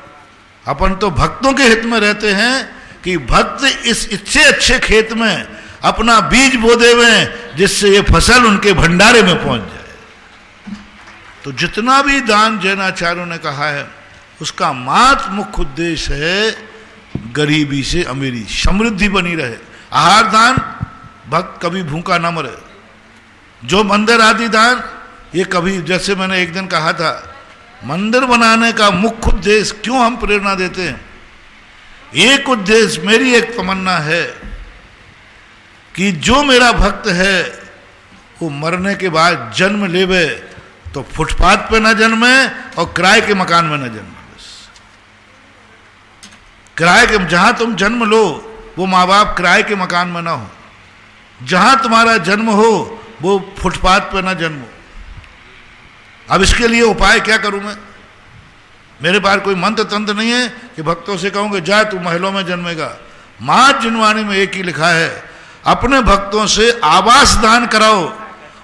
अपन तो भक्तों के हित में रहते हैं कि भक्त इस इच्छे अच्छे खेत में अपना बीज बो देवे जिससे ये फसल उनके भंडारे में पहुंच जाए। तो जितना भी दान जैनाचार्यों ने कहा है उसका मात्र मुख्य उद्देश्य है गरीबी से अमीरी, समृद्धि बनी रहे। आहार दान, भक्त कभी भूखा ना मरे। जो मंदिर आदि दान, ये कभी, जैसे मैंने एक दिन कहा था, मंदिर बनाने का मुख्य उद्देश्य क्यों हम प्रेरणा देते हैं, एक उद्देश्य, मेरी एक तमन्ना है कि जो मेरा भक्त है वो मरने के बाद जन्म लेवे तो फुटपाथ पे न जन्मे और किराए के मकान में न जन्मे। बस किराए के, जहां तुम जन्म लो वो माँ बाप किराए के मकान में ना हो, जहां तुम्हारा जन्म हो वो फुटपाथ पे ना जन्मो। अब इसके लिए उपाय क्या करूं मैं? मेरे पास कोई मंत्र तंत्र नहीं है कि भक्तों से कहूंगे जा तू महलों में जन्मेगा। मात जिनवाणी में एक ही लिखा है, अपने भक्तों से आवास दान कराओ,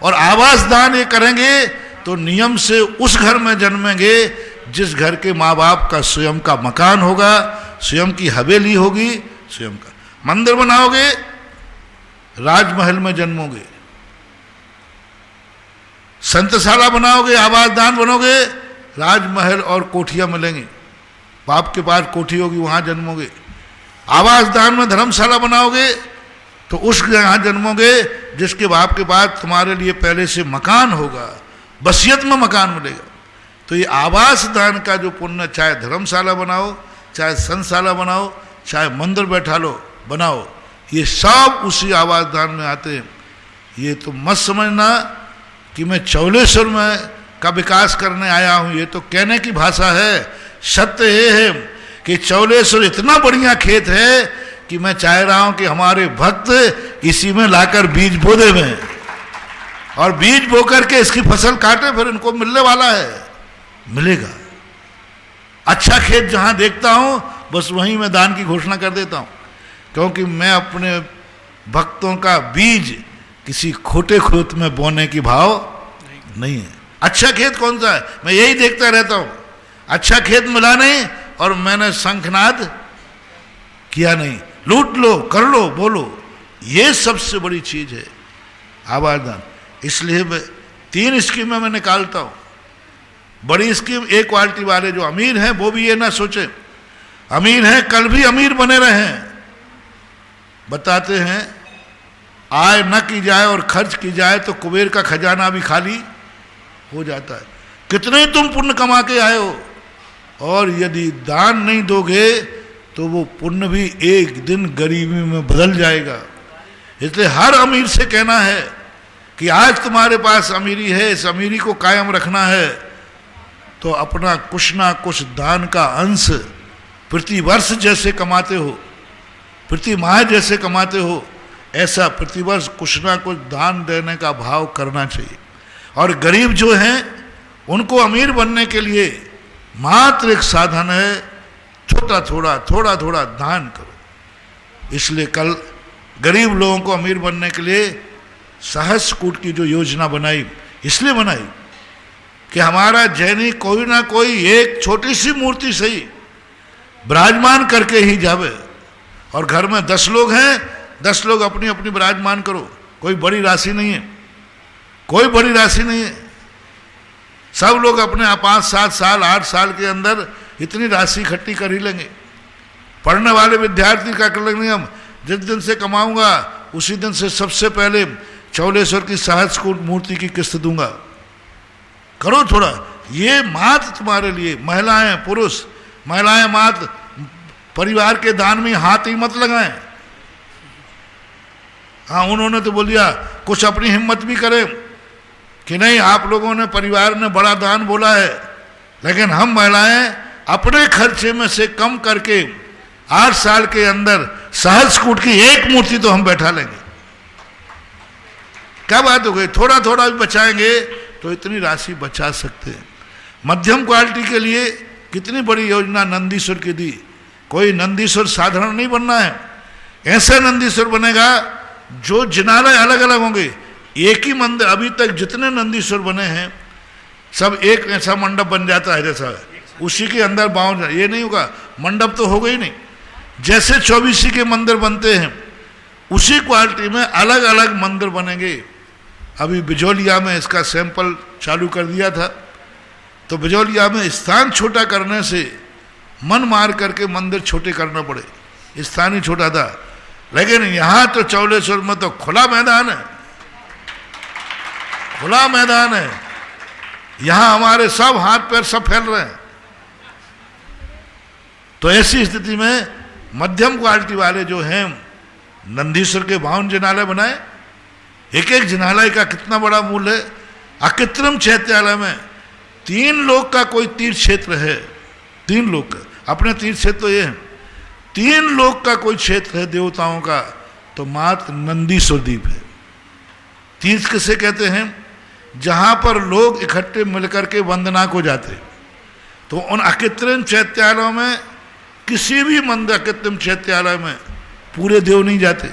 और आवास दान ये करेंगे तो नियम से उस घर में जन्मेंगे जिस घर के माँ बाप का स्वयं का मकान होगा, स्वयं की हवेली होगी, स्वयं का मंदिर बनाओगे, राजमहल में जन्मोगे। संतशाला बनाओगे, आवास दान बनोगे, राजमहल और कोठियां मिलेंगी। बाप के पास कोठी होगी, वहां जन्मोगे। आवास दान में धर्मशाला बनाओगे तो उस यहाँ जन्मोगे जिसके बाप के पास तुम्हारे लिए पहले से मकान होगा, वसीयत में मकान मिलेगा। तो ये आवास दान का जो पुण्य, चाहे धर्मशाला बनाओ, चाहे संतशाला बनाओ, चाहे मंदिर बैठा लो बनाओ, ये सब उसी आवास दान में आते हैं। ये तो मत समझना कि मैं चौलेश्वर में का विकास करने आया हूं, ये तो कहने की भाषा है। सत्य ये है कि चौलेश्वर इतना बढ़िया खेत है कि मैं चाह रहा हूं कि हमारे भक्त इसी में लाकर बीज बो दें, और बीज बो करके इसकी फसल काटे, फिर इनको मिलने वाला है, मिलेगा। अच्छा खेत जहां देखता हूं बस वहीं मैं दान की घोषणा कर देता हूं, क्योंकि मैं अपने भक्तों का बीज किसी खोटे खेत में बोने की भाव नहीं है। अच्छा खेत कौन सा है मैं यही देखता रहता हूं। अच्छा खेत मिला नहीं और मैंने शंखनाद किया नहीं, लूट लो, कर लो, बोलो, ये सबसे बड़ी चीज है आवास दान। इसलिए मैं 3 स्कीमें मैं निकालता हूं। बड़ी स्कीम, एक क्वालिटी वाले जो अमीर हैं वो भी ये ना सोचे अमीर हैं कल भी अमीर बने रहें। बताते हैं आय न की जाए और खर्च की जाए तो कुबेर का खजाना भी खाली हो जाता है। कितने तुम पुण्य कमा के आए हो, और यदि दान नहीं दोगे तो वो पुण्य भी एक दिन गरीबी में बदल जाएगा। इसलिए हर अमीर से कहना है कि आज तुम्हारे पास अमीरी है, इस अमीरी को कायम रखना है तो अपना कुछ ना कुछ दान का अंश प्रति वर्ष जैसे कमाते हो, प्रति माह जैसे कमाते हो, ऐसा प्रतिवर्ष कुछ ना कुछ दान देने का भाव करना चाहिए। और गरीब जो हैं उनको अमीर बनने के लिए मात्र एक साधन है, छोटा थोड़ा दान करो। इसलिए कल गरीब लोगों को अमीर बनने के लिए सहस्त्रकूट की जो योजना बनाई, इसलिए बनाई कि हमारा जैनी कोई ना कोई एक छोटी सी मूर्ति सही विराजमान करके ही जावे। और घर में 10 लोग हैं, 10 लोग अपनी अपनी विराजमान करो, कोई बड़ी राशि नहीं है, कोई बड़ी राशि नहीं है। सब लोग अपने 5, 7 साल 8 साल के अंदर इतनी राशि इकट्ठी कर ही लेंगे। पढ़ने वाले विद्यार्थी का कर लेंगे, हम जिस दिन से कमाऊंगा उसी दिन से सबसे पहले चौलेश्वर की सहस्त्रकूट मूर्ति की किस्त दूंगा। करो थोड़ा, ये मात्र तुम्हारे लिए। महिलाएं पुरुष, महिलाएं मात्र परिवार के दान में हाथ ही मत लगाएं। हाँ, उन्होंने तो बोल दिया, कुछ अपनी हिम्मत भी करें कि नहीं आप लोगों ने, परिवार ने बड़ा दान बोला है, लेकिन हम महिलाएं अपने खर्चे में से कम करके 8 साल के अंदर सहस्त्रकूट की एक मूर्ति तो हम बैठा लेंगे। क्या बात हो गई, थोड़ा थोड़ा भी बचाएंगे तो इतनी राशि बचा सकते हैं। मध्यम क्वालिटी के लिए कितनी बड़ी योजना नंदीश्वर की दी। कोई नंदीश्वर साधारण नहीं बनना है, ऐसा नंदीश्वर बनेगा जो जिनालय अलग अलग होंगे। एक ही मंदिर, अभी तक जितने नंदीश्वर बने हैं सब एक ऐसा मंडप बन जाता है जैसा उसी के अंदर बाउंड, ये नहीं होगा, मंडप तो होगा ही नहीं। जैसे 24 के मंदिर बनते हैं उसी क्वालिटी में अलग अलग मंदिर बनेंगे। अभी बिजौलिया में इसका सैंपल चालू कर दिया था, तो बिजौलिया में स्थान छोटा करने से मन मार करके मंदिर छोटे करना पड़े, स्थान ही छोटा था। लेकिन यहाँ तो चौलेश्वर में तो खुला मैदान है, खुला मैदान है। यहाँ हमारे सब हाथ पैर सब फैल रहे हैं। तो ऐसी स्थिति में मध्यम क्वालिटी वाले जो हैं नंदीश्वर के 52 जिनालय बनाए। एक एक जिनालय का कितना बड़ा मूल्य है। अकृत्रिम चैत्यालय में 3 लोग का कोई तीर्थ क्षेत्र है, 3 लोग का, अपने तीर्थ क्षेत्र तो ये है, 3 लोग का कोई क्षेत्र है देवताओं का, तो मात्र नंदीश्वर द्वीप है। तीर्थ किसे कहते हैं जहां पर लोग इकट्ठे मिलकर के वंदना को जाते, तो उन अकृत्रिम चैत्यालयों में, किसी भी मंदिर अकृत्रिम चैत्यालय में पूरे देव नहीं जाते,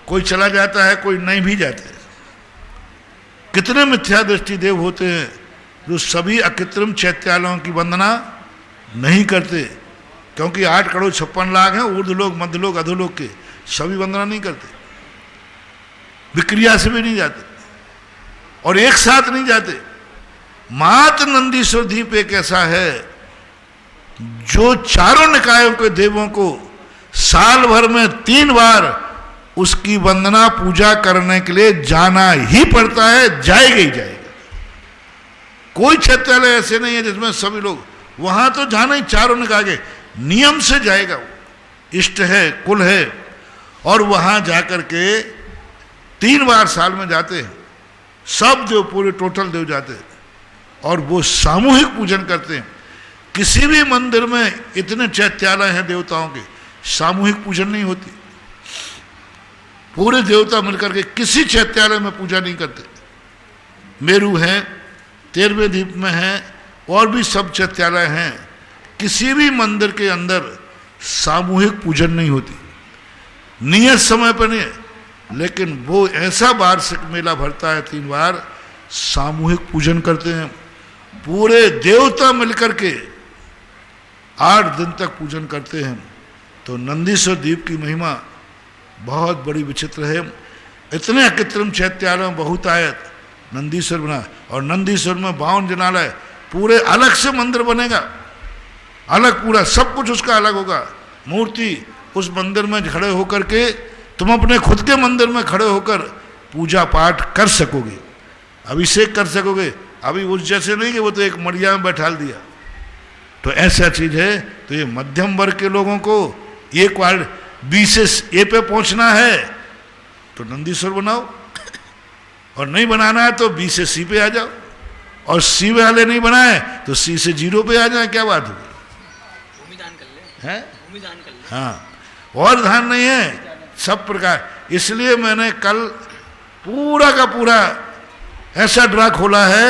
कोई चला जाता है, कोई नहीं भी जाते। कितने मिथ्या दृष्टि देव होते हैं जो सभी अकृत्रिम चैत्यालयों की वंदना नहीं करते, क्योंकि 8,56,00,000 हैं ऊर्ध्व लोग, मध्य लोग, अधोलोक के, सभी वंदना नहीं करते, विक्रिया से भी नहीं जाते और एक साथ नहीं जाते। मात्र नंदीश्वर द्वीप एक ऐसा है जो चारों निकायों के देवों को साल भर में 3 बार उसकी वंदना पूजा करने के लिए जाना ही पड़ता है, जाएगा ही जाएगा। कोई चैत्यालय ऐसे नहीं है जिसमें सभी लोग, वहां तो जाना ही चारों निकाय के नियम से जाएगा, वो इष्ट है, कुल है, और वहां जाकर के 3 बार साल में जाते हैं, सब देव, पूरे टोटल देव जाते हैं और वो सामूहिक पूजन करते हैं। किसी भी मंदिर में इतने चैत्यालय हैं देवताओं के, सामूहिक पूजन नहीं होती, पूरे देवता मिलकर के किसी चैत्यालय में पूजा नहीं करते। मेरू है, 13वें द्वीप में है, और भी सब चैत्यालय हैं, किसी भी मंदिर के अंदर सामूहिक पूजन नहीं होती, नियत समय पर नहीं है, लेकिन वो ऐसा वार्षिक मेला भरता है 3 बार, सामूहिक पूजन करते हैं, पूरे देवता मिलकर के 8 दिन तक पूजन करते हैं। तो नंदीश्वर द्वीप की महिमा बहुत बड़ी विचित्र है। इतने अकृत्रिम चैत्यालय में बहुतायत नंदीश्वर बना, और नंदीश्वर में 52 जनालय, पूरे अलग से मंदिर बनेगा, अलग, पूरा सब कुछ उसका अलग होगा। मूर्ति उस मंदिर में खड़े होकर के तुम अपने खुद के मंदिर में खड़े होकर पूजा पाठ कर सकोगे, अभिषेक कर सकोगे। अभी उस जैसे नहीं कि वो तो एक मड़िया में बैठाल दिया, तो ऐसा चीज है। तो ये मध्यम वर्ग के लोगों को एक बार बी से ए पे पहुंचना है तो नंदीश्वर बनाओ, और नहीं बनाना है तो बी से सी पे आ जाओ, और सी वाले नहीं बनाए तो सी से 0 पे आ जाए, क्या बात होगी? हाँ, और ध्यान नहीं है सब प्रकार। इसलिए मैंने कल पूरा का पूरा ऐसा ड्रा खोला है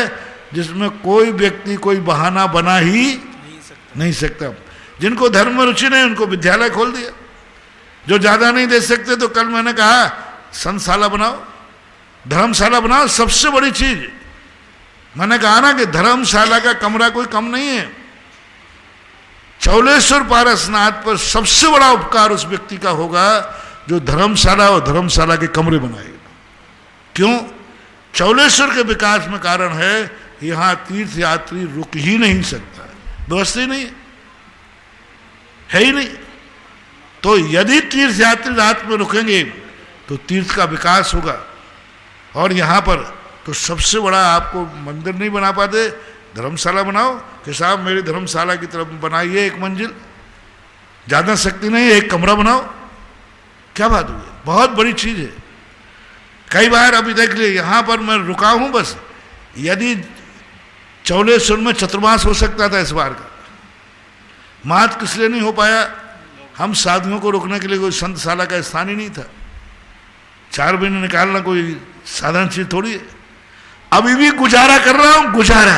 जिसमें कोई व्यक्ति कोई बहाना बना ही नहीं सकता। जिनको धर्म में रुचि नहीं उनको विद्यालय खोल दिया, जो ज्यादा नहीं दे सकते तो कल मैंने कहा संतशाला बनाओ, धर्मशाला बनाओ। सबसे बड़ी चीज मैंने कहा ना कि धर्मशाला का कमरा कोई कम नहीं है। चौलेश्वर पारसनाथ पर सबसे बड़ा उपकार उस व्यक्ति का होगा जो धर्मशाला और धर्मशाला के कमरे बनाएगा। क्यों? चौलेश्वर के विकास में कारण है यहां तीर्थ यात्री रुक ही नहीं सकता, व्यवस्था ही नहीं है ही नहीं। तो यदि तीर्थ यात्री रात में रुकेंगे तो तीर्थ का विकास होगा। और यहां पर तो सबसे बड़ा आपको मंदिर नहीं बना पाते, धर्मशाला बनाओ कि साहब मेरी धर्मशाला की तरफ बनाइए 1 मंजिल, ज्यादा शक्ति नहीं, 1 कमरा बनाओ, क्या बात हुई? बहुत बड़ी चीज है। कई बार अभी देख लिए यहां पर मैं रुका हूं, बस यदि चौलेश्वर में चतुर्मास हो सकता था इस बार का, मात किस लिए नहीं हो पाया? हम साधुओं को रोकने के लिए कोई संतशाला का स्थान ही नहीं था। 4 महीने निकालना कोई साधारण चीज थोड़ी है। अभी भी गुजारा कर रहा हूं, गुजारा।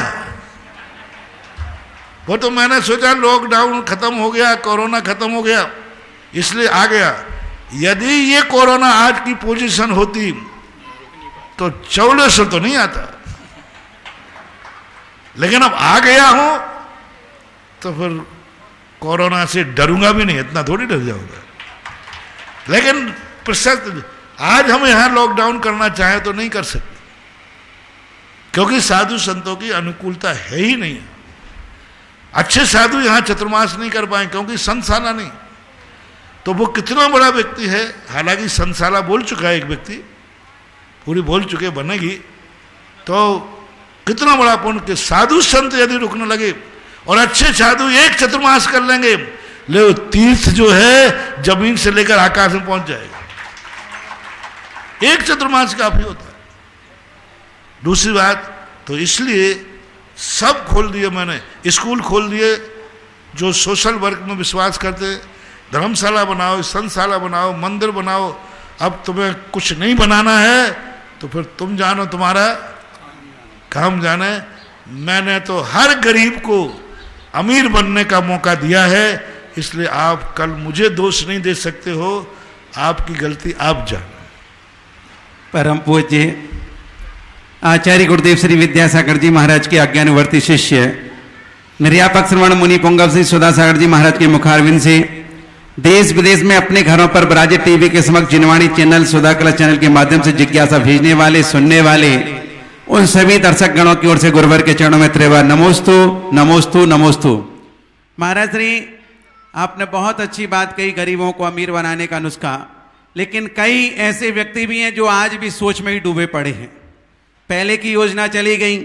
वो तो मैंने सोचा लॉकडाउन खत्म हो गया, कोरोना खत्म हो गया, इसलिए आ गया। यदि ये कोरोना आज की पोजीशन होती तो चौलेश्वर तो नहीं आता, लेकिन अब आ गया हूं तो फिर कोरोना से डरूंगा भी नहीं, इतना थोड़ी डर जाऊंगा। लेकिन प्रसक्त आज हम यहां लॉकडाउन करना चाहें तो नहीं कर सकते, क्योंकि साधु संतों की अनुकूलता है ही नहीं। अच्छे साधु यहां चतुर्मास नहीं कर पाए क्योंकि संतशाला नहीं। तो वो कितना बड़ा व्यक्ति है, हालांकि संतशाला बोल चुका है एक व्यक्ति, पूरी बोल चुके, बनेगी, तो कितना बड़ा पुण्य कि साधु संत यदि रुकने लगे और अच्छे साधु 1 चतुर्मास कर लेंगे, ले तीर्थ जो है जमीन से लेकर आकाश में पहुंच जाएगा। 1 चतुर्मास काफी होता है। दूसरी बात तो इसलिए सब खोल दिए मैंने, स्कूल खोल दिए जो सोशल वर्क में विश्वास करते, धर्मशाला बनाओ, संतशाला बनाओ, मंदिर बनाओ। अब तुम्हें कुछ नहीं बनाना है तो फिर तुम जानो तुम्हारा काम जाने। मैंने तो हर गरीब को अमीर बनने का मौका दिया है, इसलिए आप कल मुझे दोष नहीं दे सकते हो, आपकी गलती आप जानो। परम पूज्य आचार्य गुरुदेव श्री विद्यासागर जी महाराज के आज्ञानुवर्ती शिष्य निर्यापक श्रवण मुनि पुंगव श्री सुधासागर जी महाराज के मुखारविंद से देश विदेश में अपने घरों पर विराजित टीवी के समक्ष जिनवाणी चैनल, सुधा कला चैनल के माध्यम से जिज्ञासा भेजने वाले, सुनने वाले उन सभी दर्शक गणों की ओर से गुरुवर के चरणों में त्रिवार नमोस्तु नमोस्तु नमोस्तु। महाराज श्री, आपने बहुत अच्छी बात कही, गरीबों को अमीर बनाने का नुस्खा, लेकिन कई ऐसे व्यक्ति भी हैं जो आज भी सोच में ही डूबे पड़े हैं। पहले की योजना चली गई,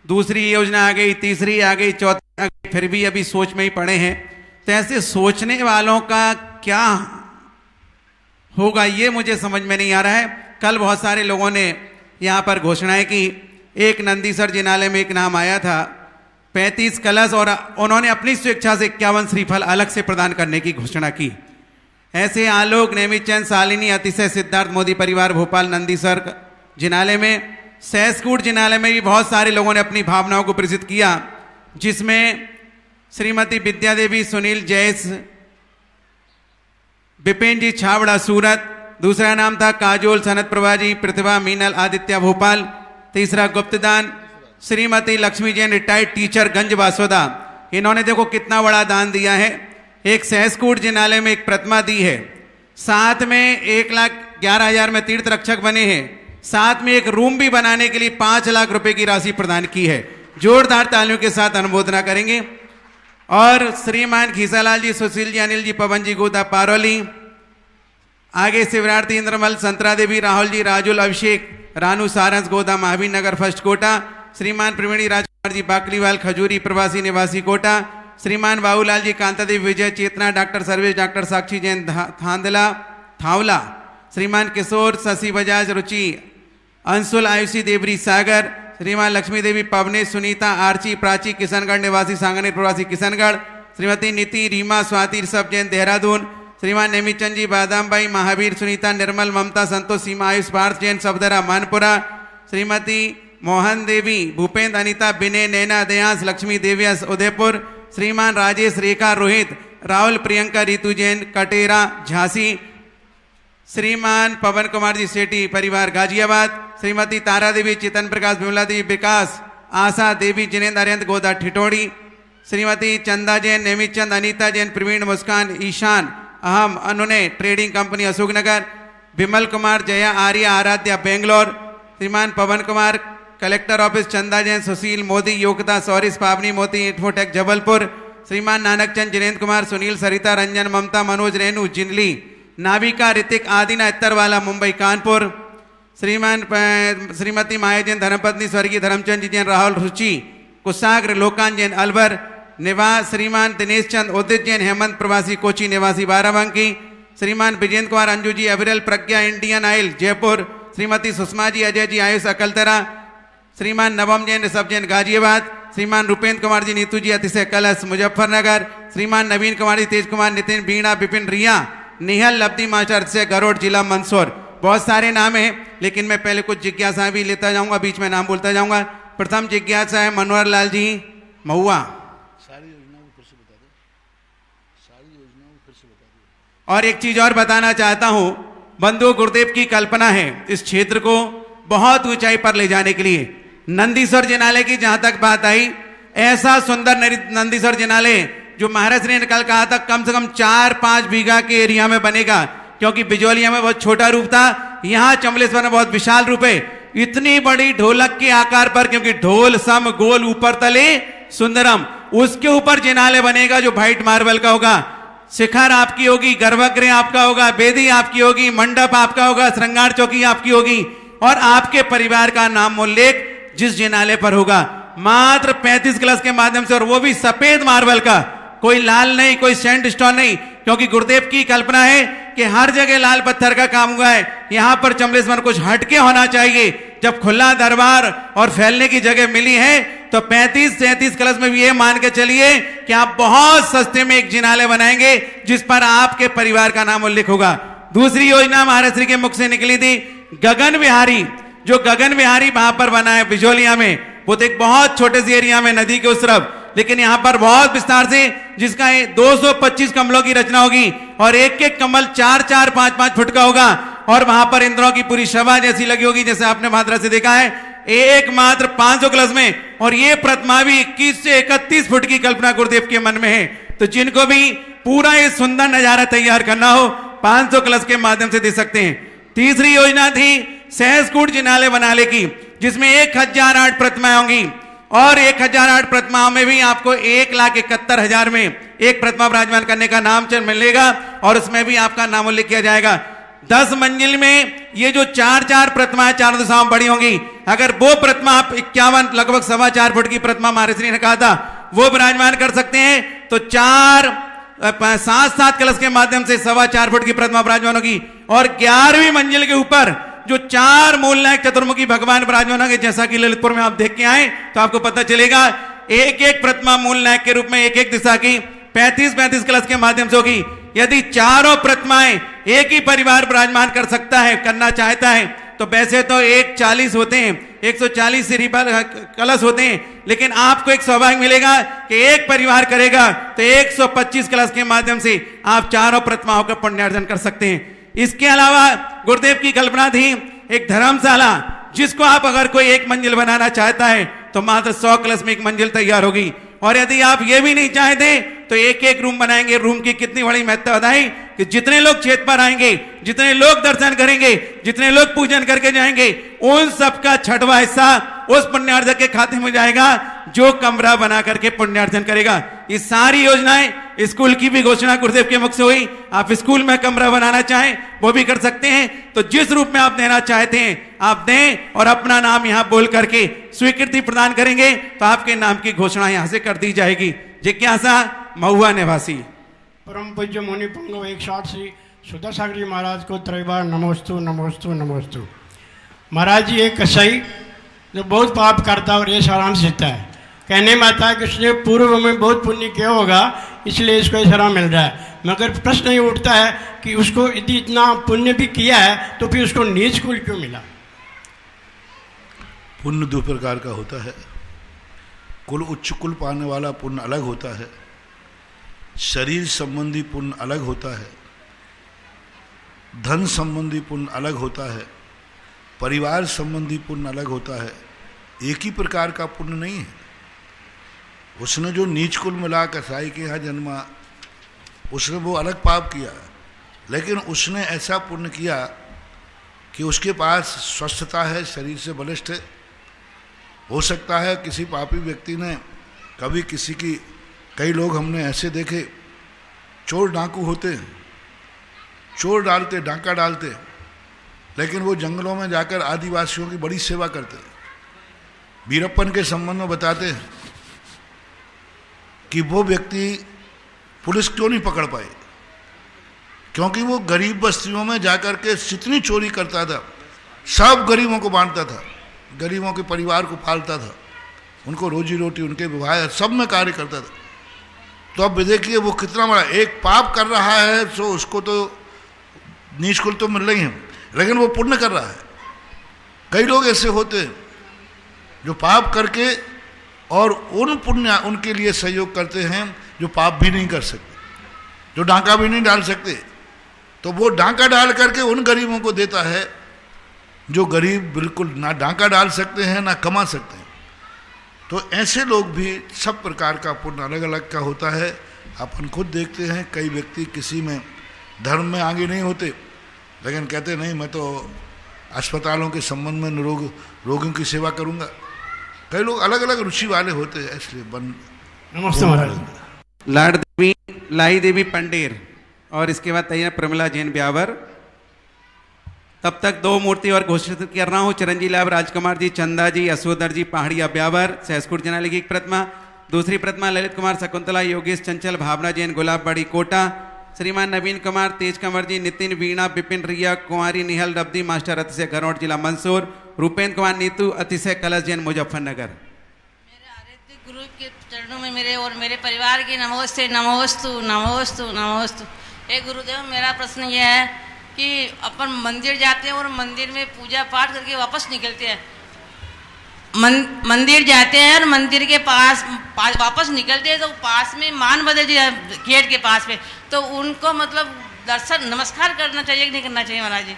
दूसरी योजना आ गई, तीसरी आ गई, चौथी आ गई, फिर भी अभी सोच में ही पड़े हैं। तो ऐसे सोचने वालों का क्या होगा ये मुझे समझ में नहीं आ रहा है। कल बहुत सारे लोगों ने यहाँ पर घोषणाएं की। एक नंदीसर जिनालय में एक नाम आया था 35 कलश, और उन्होंने अपनी स्वेच्छा से 51 श्रीफल अलग से प्रदान करने की घोषणा की। ऐसे आलोक, नेमिचंद, शालिनी, अतिशय, सिद्धार्थ मोदी परिवार भोपाल नंदीसर जिनालय में, सहसकूट जिनालय में भी बहुत सारे लोगों ने अपनी भावनाओं को प्रेषित किया, जिसमें श्रीमती विद्या देवी, सुनील जैस, विपिन जी छावड़ा सूरत, दूसरा नाम था काजोल सनत प्रभा जी, प्रतिभा मीनल आदित्य भोपाल, तीसरा गुप्तदान श्रीमती लक्ष्मी जैन रिटायर्ड टीचर गंज बासोदा। इन्होंने देखो कितना बड़ा दान दिया है। एक सहसकूट जिनालय में एक प्रतिमा दी है, साथ में 1,11,000 में तीर्थ रक्षक बने हैं, साथ में एक रूम भी बनाने के लिए 5 लाख रुपए की राशि प्रदान की है। जोरदार तालियों के साथ अनुमोदना करेंगे। और श्रीमान खीसालाल जी, सुशील जी, अनिल जी, पवन जी गोदा पारोली, आगे शिवरार्थी इंद्रमल, संतरा देवी, राहुल जी, राजुल, अभिषेक, रानू सारंस गोदा महावीर नगर फर्स्ट कोटा, श्रीमान प्रवीणी राजकुमार जी बाकलीवाल खजूरी प्रवासी निवासी कोटा, श्रीमान बाबूलाल जी, कांता देवी, विजय चेतना, डॉक्टर सर्वेश, डॉक्टर साक्षी जैन थावला, श्रीमान किशोर, शशि बजाज, रुचि, अंशुल, आयुषी, देवरी सागर, श्रीमान लक्ष्मी देवी, पवनेश, सुनीता, आर्ची, प्राची, किशनगढ़ निवासी सांगनेर प्रवासी किशनगढ़, श्रीमती नीति, रीमा, स्वाति, ऋषभ जैन देहरादून, श्रीमान नेमीचंद जी, बादाम भाई, महावीर, सुनीता, निर्मल, ममता, संतोष, सीमा, आयुष, पार्थ जैन सबदरा मानपुरा, श्रीमती मोहन देवी, भूपेंद्र, अनिता, विनय, नैना, दयांश, लक्ष्मी, देव्यस उदयपुर, श्रीमान राजेश, रेखा, रोहित, राहुल, प्रियंका, रितु जैन कटेरा झांसी, श्रीमान पवन कुमार जी सेठी परिवार गाजियाबाद, श्रीमती तारा देवी, चेतन प्रकाश, विमला देवी, विकास, आशा देवी, जिनेन्द्र अरियंत गोदा ठिठोड़ी, श्रीमती चंदा जैन, नेमीचंद, अनीता जैन, प्रवीण, मुस्कान, ईशान, अहम, अनुने ट्रेडिंग कंपनी अशोकनगर, विमल कुमार, जया, आर्या, आराध्या बेंगलोर, श्रीमान पवन कुमार, कलेक्टर ऑफिस चंदा जैन, सुशील मोदी, योग्यता, सौरिस, पावनी मोती, इन्फोटेक जबलपुर, श्रीमान नानकचंद, जिनेन्द्र कुमार, सुनील, सरिता, रंजन, ममता, मनोज, रेणु, जिनली, नाविका, ऋतिक, आदिना, इत्तरवाला, मुंबई, कानपुर, श्रीमान श्रीमती माया जैन, धर्मपत्नी स्वर्गीय धर्मचंद जी जैन, राहुल, रुचि, कुशाग्र, लोकान जैन, अलवर निवास, श्रीमान दिनेश चंद, उदित जैन, हेमंत प्रवासी कोची निवासी बाराबंकी, श्रीमान विजेंद्र कुमार, अंजू जी, अविरल, प्रज्ञा, इंडियन ऑयल जयपुर, श्रीमती सुषमा जी, अजय जी, आयुष अकलतरा, श्रीमान नवम जैन, ऋषभ जैन गाजियाबाद, श्रीमान रूपेंद्र कुमार जी, नीतू जी, अतिशय कलश मुजफ्फरनगर, श्रीमान नवीन कुमार जी, तेज कुमार, नितिन, बीणा, विपिन, रिया, निहल, लब्धी मास्टर से गरोड़, जिला मंदसौर। बहुत सारे नाम हैं, लेकिन मैं पहले कुछ जिज्ञासा भी लेता जाऊंगा, बीच में नाम बोलता जाऊंगा। प्रथम जिज्ञासा है मनोहर लाल जी महुआ। सारी योजनाओं फिर से बता दो। और एक चीज और बताना चाहता हूं, बंधु गुरुदेव की कल्पना है इस क्षेत्र को बहुत ऊंचाई पर ले जाने के लिए। नंदीसर जिनालय की जहां तक बात आई, ऐसा सुंदर नंदीसर जिनालय जो महाराज ने कल कहा था कम से कम 4-5 बीघा के एरिया में बनेगा, क्योंकि बिजौलिया में बहुत छोटा रूप था, यहां चमलेश्वर में बहुत विशाल रूप है। इतनी बड़ी ढोलक के आकार पर, क्योंकि ढोल सम गोल ऊपर तले सुंदरम, उसके ऊपर जिनालय बनेगा जो व्हाइट मार्बल का होगा। शिखर आपकी होगी, गर्भगृह आपका होगा, वेदी आपकी होगी, मंडप आपका होगा, श्रृंगार चौकी आपकी होगी, और आपके परिवार का नाम उल्लेख जिस जिनालय पर होगा मात्र 35 कलश के माध्यम से, और वो भी सफेद मार्बल का, कोई लाल नहीं, कोई सैंड स्टोन नहीं, क्योंकि गुरुदेव की कल्पना है कि हर जगह लाल पत्थर का काम हुआ है, यहां पर चमलेश्वर कुछ हटके होना चाहिए। जब खुला दरबार और फैलने की जगह मिली है तो 35-37 कलश में भी ये मान के चलिए कि आप बहुत सस्ते में एक जिनालय बनाएंगे जिस पर आपके परिवार का नाम उल्लेख होगा। दूसरी योजना महाराज श्री के मुख से निकली थी, गगन विहारी जो गगन विहारी वहां पर बना है बिजोलिया में, वो तो एक बहुत छोटे से एरिया में नदी के उस तरफ, लेकिन यहां पर बहुत विस्तार से जिसका 225 कमलों की रचना होगी और एक एक कमल 4-4, 5-5 फुट का होगा और वहां पर इंद्रों की पूरी शोभा जैसी लगी होगी, जैसे आपने मात्रा से देखा है, एकमात्र 500 कलश में। और ये प्रतिमा भी 21 से 31 फुट की कल्पना गुरुदेव के मन में है। तो जिनको भी पूरा ये सुंदर नजारा तैयार करना हो 500 कलश के माध्यम से दे सकते हैं। तीसरी योजना थी सहस्कूट जिनालय बनाने की, जिसमें 1008 प्रतिमाएं होंगी और 1008 प्रतिमाओं में भी आपको 1,71,000 में एक प्रतिमा विराजमान करने का नाम मिलेगा और उसमें भी आपका नाम उल्लेख किया जाएगा। 10 मंजिल में ये जो 4-4 प्रतिमाएं चारों दिशाओं में बड़ी होंगी, अगर वो प्रतिमा आप 51 लगभग 4.25 फुट की प्रतिमा महाऋषि ने कहा था वो विराजमान कर सकते हैं, तो 7 कलश के माध्यम से 4.25 फुट की प्रतिमा विराजमान होगी। और 11वीं मंजिल के ऊपर जो 4 मूलनायक चतुर्मुखी भगवान विराजमान होंगे, जैसा कि ललितपुर में आप देख के आए तो आपको पता चलेगा, एक एक प्रतिमा मूलनायक के रूप में एक एक दिशा की 35-35 कलश के माध्यम से होगी। यदि चारों प्रतिमाएं एक ही परिवार विराजमान कर सकता है, करना चाहता है, तो वैसे तो 140 होते हैं, 140 श्री कलश होते हैं, लेकिन आपको एक सौभाग्य मिलेगा कि एक परिवार करेगा तो 125 कलश के माध्यम से आप चारों प्रतिमाओं का पुण्यार्जन कर सकते हैं। इसके अलावा गुरुदेव की कल्पना थी एक धर्मशाला, जिसको आप अगर कोई एक मंजिल बनाना चाहता है तो मात्र 100 कलश में एक मंजिल तैयार होगी। और यदि आप ये भी नहीं चाहते तो एक एक रूम बनाएंगे। रूम की कितनी बड़ी महत्ता बताई कि जितने लोग क्षेत्र पर आएंगे, जितने लोग दर्शन करेंगे, जितने लोग पूजन करके जाएंगे, उन सबका 6वां हिस्सा उस पुण्यार्जक के खाते में जाएगा जो कमरा बना करके पुण्यार्जन करेगा। ये सारी योजनाएं स्कूल की भी घोषणा गुरुदेव के मुख से हुई। आप स्कूल में कमरा बनाना चाहें वो भी कर सकते हैं, तो जिस रूप में आप देना चाहते हैं आप दें और अपना नाम यहाँ बोल करके स्वीकृति प्रदान करेंगे तो आपके नाम की घोषणा यहाँ से कर दी जाएगी। जिज्ञासा महुआ निवासी। परम पूज्य मुनि पुंगव 108 श्री सुधासागर जी महाराज को त्रैबार नमोस्तु नमोस्तु नमोस्तु। महाराज जी एक कसाई जो बहुत पाप करता है और ये आराम से जीता है, कहने में आता है कि उसने पूर्व में बहुत पुण्य किया होगा इसलिए इसको ये आराम मिल रहा है। मगर प्रश्न ये उठता है कि उसको यदि इतना पुण्य भी किया है तो फिर उसको नीच कुल क्यों मिला? पुण्य 2 प्रकार का होता है। कुल उच्च कुल पाने वाला पुण्य अलग होता है, शरीर संबंधी पुण्य अलग होता है, धन संबंधी पुण्य अलग होता है, परिवार संबंधी पुण्य अलग होता है। एक ही प्रकार का पुण्य नहीं है। उसने जो नीच कुल मिला कसाई के यहाँ जन्मा, उसने वो अलग पाप किया, लेकिन उसने ऐसा पुण्य किया कि उसके पास स्वस्थता है, शरीर से बलिष्ठ है। हो सकता है किसी पापी व्यक्ति ने कभी किसी की, कई लोग हमने ऐसे देखे चोर डाकू होते, चोर डालते, डाका डालते, लेकिन वो जंगलों में जाकर आदिवासियों की बड़ी सेवा करते। वीरप्पन के संबंध में बताते हैं कि वो व्यक्ति पुलिस क्यों नहीं पकड़ पाई, क्योंकि वो गरीब बस्तियों में जाकर के जितनी चोरी करता था सब गरीबों को बांटता था, गरीबों के परिवार को पालता था, उनको रोजी रोटी, उनके विवाह सब में कार्य करता था। तो अब देखिए वो कितना बड़ा एक पाप कर रहा है, तो उसको तो नीच कुल तो मिल रही है, लेकिन वो पुण्य कर रहा है। कई लोग ऐसे होते हैं जो पाप करके और उन पुण्य उनके लिए सहयोग करते हैं जो पाप भी नहीं कर सकते, जो डांका भी नहीं डाल सकते, तो वो डांका डाल करके उन गरीबों को देता है जो गरीब बिल्कुल ना डांका डाल सकते हैं ना कमा सकते हैं। तो ऐसे लोग भी सब प्रकार का पुण्य अलग अलग का होता है। अपन खुद देखते हैं कई व्यक्ति किसी में धर्म में आगे नहीं होते, लेकिन कहते नहीं मैं तो अस्पतालों के संबंध में रोगियों की सेवा करूंगा। कई लोग अलग अलग रुचि वाले होते हैं, इसलिए नमस्ते महाराज। लाड देवी, लाई देवी पंडेर और इसके बाद तैयार प्रमिला जैन ब्यावर। तब तक 2 मूर्ति और घोषित कर रहा हूँ। चिरंजी लाभ राजकुमार जी, चंदा जी, यशोधर जी पहाड़िया ब्यावर, सहसकुट जनाली की एक प्रतिमा। दूसरी प्रतिमा ललित कुमार, शकुंतला, योगेश चंचल, भावना जैन, गुलाब बड़ी कोटा। श्रीमान नवीन कुमार, तेज कंवर जी, नितिन, वीणा, विपिन, रिया, कुमारी, निहल, रब्दी, मास्टर अतिशय घरौट, जिला मंसूर। रूपेंद्र कुमार, नीतू, अतिशय कलश जैन, मुजफ्फरनगर। मेरे आराध्य गुरु के चरणों में मेरे और मेरे परिवार की नमोस्ते, नमोस्तु नमोस्तु नमोस्तु। हे गुरुदेव, मेरा प्रश्न यह है कि अपन मंदिर जाते हैं और मंदिर में पूजा पाठ करके वापस निकलते हैं, मंदिर जाते हैं और मंदिर के पास वापस निकलते हैं तो पास में मान बदल दिया गेट के पास में, तो उनको मतलब दर्शन नमस्कार करना चाहिए कि नहीं करना चाहिए महाराज जी?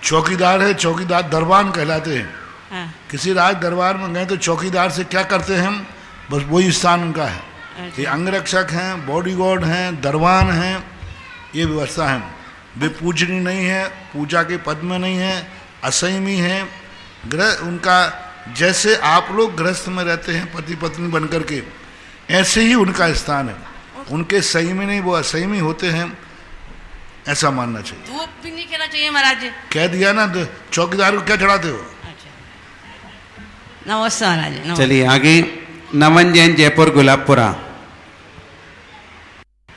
चौकीदार है, चौकीदार दरबान कहलाते हैं। हाँ। किसी राज दरबार में गए तो चौकीदार से क्या करते हैं हम, बस वही स्थान उनका है। ये अंगरक्षक हैं, बॉडीगार्ड हैं, दरबान हैं, ये व्यवस्था है। वे पूजनीय नहीं है, पूजा के पद में नहीं है, असंयमी है। गृह उनका जैसे आप लोग गृहस्थ में रहते हैं पति पत्नी बन करके, ऐसे ही उनका स्थान है। उनके संयमी नहीं, वो असंयमी होते हैं, ऐसा मानना चाहिए। धूप भी नहीं कहना चाहिए महाराज जी? कह दिया ना, तो चौकीदार को क्या चढ़ाते हो? अच्छा, नमस्ते महाराज जी। चलिए आगे। नमन जैन जयपुर गुलाबपुरा,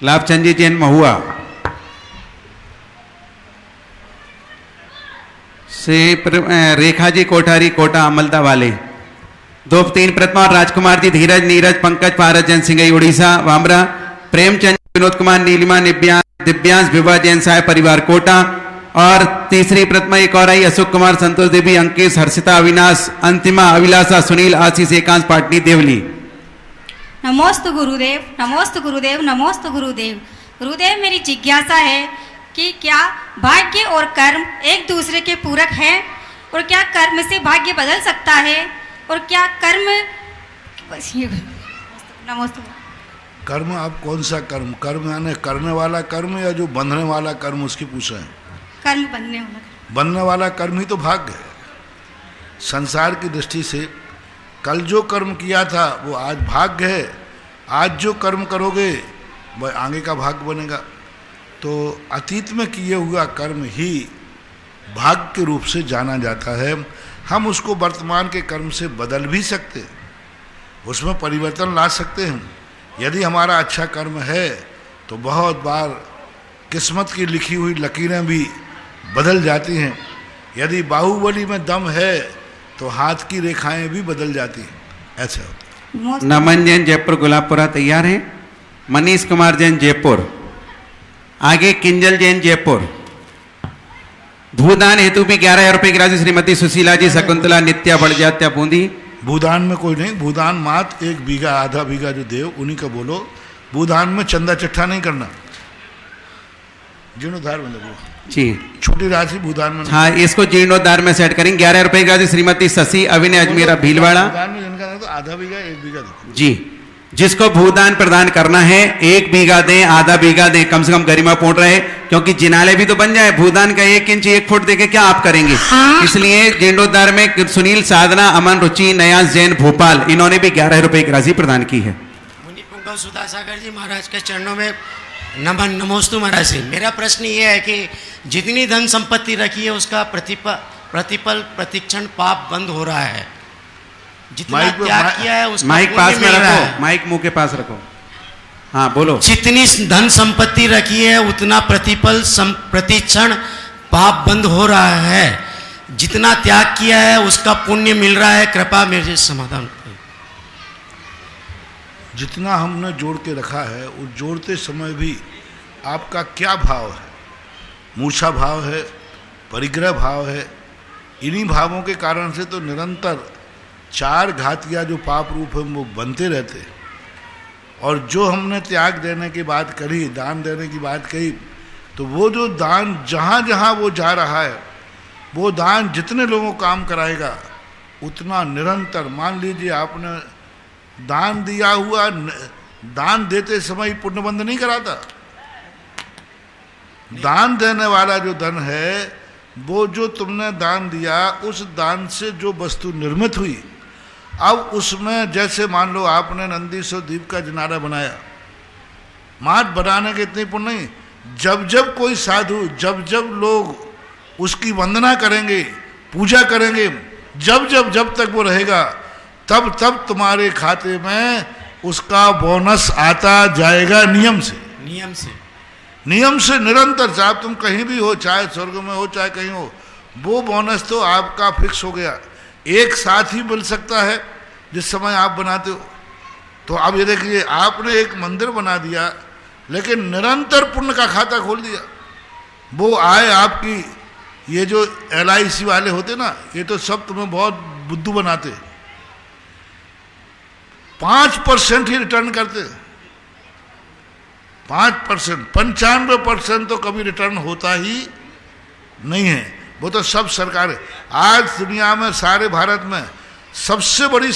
लाभचंद जी जैन महुआ से, रेखा जी कोठारी कोटा अमलता वाले, 2-3 प्रतिमा और राजकुमार जी धीरज नीरज पंकज पारस जैन सिंगई उड़ीसा वामरा, प्रेमचंद विनोद कुमार नीलिमा दिव्यांश विभा जैन साय परिवार कोटा, और तीसरी प्रतिमा एक और आई अशोक कुमार संतोष देवी अंकित हर्षिता अविनाश अंतिमा अभिलाषा सुनील आशीष एकांश पाटनी देवली। नमोस्तु गुरुदेव, नमोस्तु गुरुदेव, नमोस्तु गुरुदेव। गुरुदेव मेरी जिज्ञासा है कि क्या भाग्य और कर्म एक दूसरे के पूरक हैं, और क्या कर्म से भाग्य बदल सकता है, और क्या कर्म नमोस्तु। कर्म आप कौन सा कर्म? कर्म यानी करने वाला कर्म या जो बंधने वाला कर्म, उसकी पूछे हैं। कर्म बनने वाला, बनने वाला कर्म ही तो भाग्य है। संसार की दृष्टि से कल जो कर्म किया था वो आज भाग्य है, आज जो कर्म करोगे वह आगे का भाग्य बनेगा। तो अतीत में किए हुआ कर्म ही भाग्य के रूप से जाना जाता है। हम उसको वर्तमान के कर्म से बदल भी सकते हैं, उसमें परिवर्तन ला सकते हैं। यदि हमारा अच्छा कर्म है तो बहुत बार किस्मत की लिखी हुई लकीरें भी बदल जाती हैं। यदि बाहुबली में दम है तो हाथ की रेखाएं भी बदल जाती हैं, ऐसा होता है। नमन जैन जयपुर गुलाबपुरा तैयार है। मनीष कुमार जैन जयपुर, आगे किंजल जैन जयपुर। भूदान हेतु भी 11,000 रुपए की राशि श्रीमती सुशीला जी शकुंतला नित्या बढ़ बूंदी। भूदान में कोई नहीं, भूदान मात 1 बीघा आधा बीघा जो देव उन्हीं का बोलो। भूदान में चंदा चट्ठा नहीं करना, जीर्णोद्धार में लगो जी, छोटी राशि भूदान में। हाँ, इसको जीर्णोद्धार में सेट करेंगे। 11,000 रुपए की राशि श्रीमती शशि अविनय अजमेरा भीलवाड़ा। भूदान में जिनका तो आधा बीघा 1 बीघा दो जी। जिसको भूदान प्रदान करना है 1 बीघा दें, आधा बीघा दें, कम से कम गरिमा पूर्ण रहे, क्योंकि जिनाले भी तो बन जाए। भूदान का 1 इंच 1 फुट देके क्या आप करेंगे? इसलिए जीर्णोद्धार में सुनील साधना अमन रुचि नयास जैन भोपाल, इन्होंने भी 11,000 रुपए की राशि प्रदान की है। मुनि पुंगव सुधा सागर जी महाराज के चरणों में नमन नमोस्तु महाराज जी। मेरा प्रश्न ये है कि जितनी धन संपत्ति रखी है उसका प्रतिपल प्रतिक्षण पाप बंद हो रहा है। जितना त्याग किया है उसका माइक पास में रखो, माइक मुंह के पास रखो। हाँ बोलो। जितनी धन संपत्ति रखी है उतना प्रतिपल प्रतिक्षण पाप बंद हो रहा है। जितना त्याग किया है उसका पुण्य मिल रहा है। कृपा मेरे समाधान। जितना हमने जोड़ के रखा है उस जोड़ते समय भी आपका क्या भाव है? मूर्छा भाव है, परिग्रह भाव है। इन्हीं भावों के कारण से तो निरंतर 4 घातिया जो पाप रूप है वो बनते रहते हैं। और जो हमने त्याग देने की बात करी, दान देने की बात कही, तो वो जो दान जहाँ जहाँ वो जा रहा है, वो दान जितने लोगों को काम कराएगा उतना निरंतर। मान लीजिए आपने दान दिया हुआ, दान देते समय पुण्य बंद नहीं कराता। दान देने वाला जो धन है, वो जो तुमने दान दिया, उस दान से जो वस्तु निर्मित हुई, अब उसमें जैसे मान लो आपने नंदी सो दीप का जिनारा बनाया, माट बनाने के इतने पुण्य नहीं। जब जब कोई साधु, जब जब लोग उसकी वंदना करेंगे, पूजा करेंगे, जब तक वो रहेगा, तब तब तुम्हारे खाते में उसका बोनस आता जाएगा। नियम से निरंतर। चाहे तुम कहीं भी हो, चाहे स्वर्ग में हो चाहे कहीं हो, वो बोनस तो आपका फिक्स हो गया। एक साथ ही मिल सकता है जिस समय आप बनाते हो। तो अब ये देखिए, आपने एक मंदिर बना दिया लेकिन निरंतर पुण्य का खाता खोल दिया। वो आए आपकी, ये जो LIC वाले होते ना, ये तो सब तुम्हें बहुत बुद्धू बनाते। 5% ही रिटर्न करते, 5%, 95% तो कभी रिटर्न होता ही नहीं है। वो तो सब सरकार है। आज दुनिया में सारे भारत में सबसे बड़ी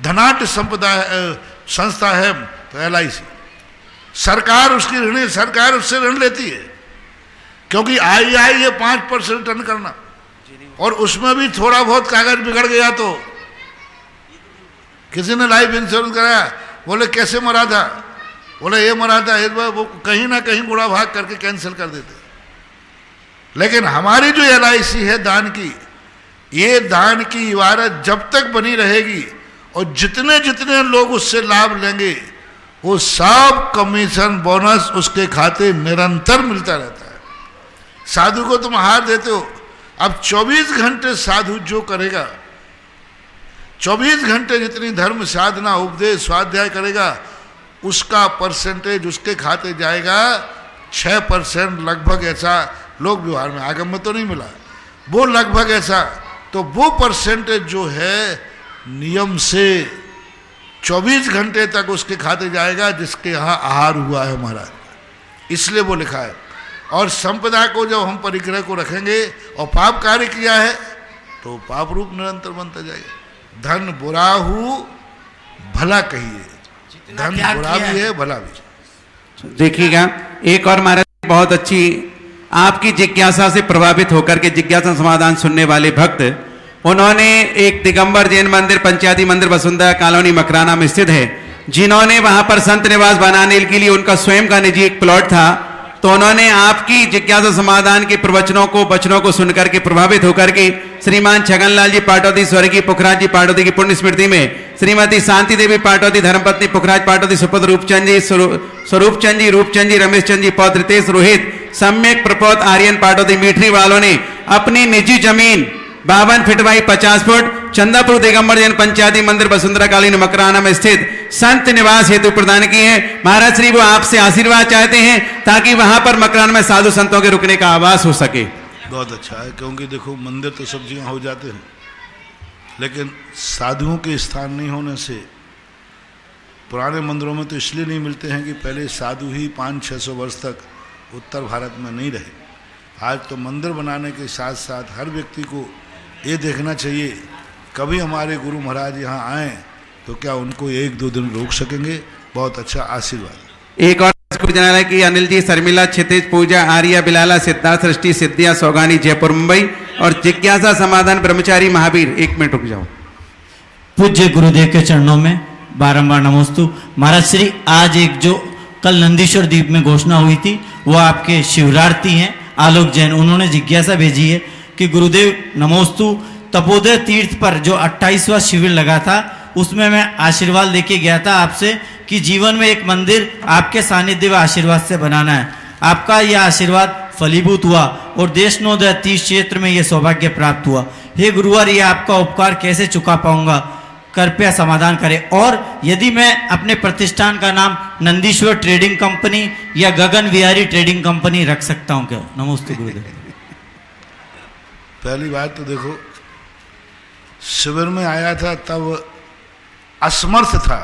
धनाढ्य संस्था है तो LIC। सरकार उसकी ऋणी, सरकार उससे ऋण लेती है, क्योंकि आई है 5% रिटर्न करना, और उसमें भी थोड़ा बहुत कागज बिगड़ गया तो किसी ने लाइफ इंश्योरेंस कराया, बोले कैसे मरा था, बोले ये मरा था, इस बार वो कहीं ना कहीं गुड़ा भाग करके कैंसिल कर देते। लेकिन हमारी जो LIC है दान की, ये दान की इबारत जब तक बनी रहेगी और जितने जितने लोग उससे लाभ लेंगे, वो सब कमीशन बोनस उसके खाते निरंतर मिलता रहता है। साधु को तुम हार देते हो, अब 24 घंटे साधु जो करेगा, 24 घंटे जितनी धर्म साधना उपदेश स्वाध्याय करेगा, उसका परसेंटेज उसके खाते जाएगा 6% लगभग। ऐसा लोक व्यवहार में, आगम में तो नहीं मिला, वो लगभग ऐसा। तो वो परसेंटेज जो है नियम से 24 घंटे तक उसके खाते जाएगा जिसके यहाँ आहार हुआ है महाराज, इसलिए वो लिखा है। और संपदा को जब हम परिग्रह को रखेंगे और पाप कार्य किया है तो पाप रूप निरंतर बनता जाएगा। धन बुरा हो भला कहिए, धन बुरा भी है भला भी। देखिएगा, एक और महाराज बहुत अच्छी आपकी जिज्ञासा से प्रभावित होकर के जिज्ञासा समाधान सुनने वाले भक्त, उन्होंने एक दिगंबर जैन मंदिर पंचायती मंदिर वसुंधरा कॉलोनी मकराना में स्थित है, जिन्होंने वहां पर संत निवास बनाने के लिए उनका स्वयं का निजी एक प्लॉट था, तो उन्होंने आपकी जिज्ञासा समाधान के प्रवचनों को वचनों को सुनकर के प्रभावित होकर के श्रीमान छगनलाल जी पाटौदी स्वर्गीय पुखराज जी पाटौदी की पुण्य स्मृति में श्रीमती शांति देवी पाटौदी धर्मपत्नी पुखराज पाटौदी सुपुत्र रूपचंद जी रूपचंद जी रमेश चंद जी पौत्र रितेश रोहित सम्यक प्रपोत आर्यन पाटौदी मीठरी वालों ने अपनी निजी जमीन 52 feet by 50 foot Chandapur Digambar Jain Panchayati Mandir Vasundhara colony Makrana में स्थित संत निवास हेतु प्रदान किए हैं। महाराज श्री वो आपसे आशीर्वाद चाहते हैं ताकि वहां पर मकराना में साधु संतों के रुकने का आवास हो सके। बहुत अच्छा है, क्योंकि देखो मंदिर तो सब जगह हो जाते हैं, लेकिन साधुओं के स्थान नहीं होने से पुराने मंदिरों में तो इसलिए नहीं मिलते हैं कि पहले साधु ही 500-600 वर्ष तक उत्तर भारत में नहीं रहे। आज तो मंदिर बनाने के साथ साथ हर व्यक्ति को ये देखना चाहिए, कभी हमारे गुरु महाराज यहाँ आए तो क्या उनको 1-2 दिन रोक सकेंगे। बहुत अच्छा आशीर्वाद। एक और जनाला की अनिल जी शर्मिला क्षितिज पूजा आर्या बिलाला सिद्धार्थ सृष्टि सिद्धिया सौगानी जयपुर मुंबई और जिज्ञासा समाधान ब्रह्मचारी महावीर। 1 मिनट रुक जाओ। पूज्य गुरुदेव के चरणों में बारंबार नमोस्तु। महाराज श्री आज एक जो कल नंदीश्वर द्वीप में घोषणा हुई थी वो आपके शिवरार्थी हैं आलोक जैन, उन्होंने जिज्ञासा भेजी है कि गुरुदेव नमोस्तु, तपोदय तीर्थ पर जो 28वां शिविर लगा था उसमें मैं आशीर्वाद लेके गया था आपसे कि जीवन में एक मंदिर आपके सानिध्य व आशीर्वाद से बनाना है। आपका यह आशीर्वाद फलीभूत हुआ और देश नवोदय तीर्थ क्षेत्र में यह सौभाग्य प्राप्त हुआ। हे गुरुवार, ये आपका उपकार कैसे चुका पाऊंगा, कृपया समाधान करें। और यदि मैं अपने प्रतिष्ठान का नाम नंदीश्वर ट्रेडिंग कंपनी या गगन विहारी ट्रेडिंग कंपनी रख सकता हूं क्या? नमस्ते गुरुदेव। पहली बात तो देखो, शिविर में आया था तब असमर्थ था,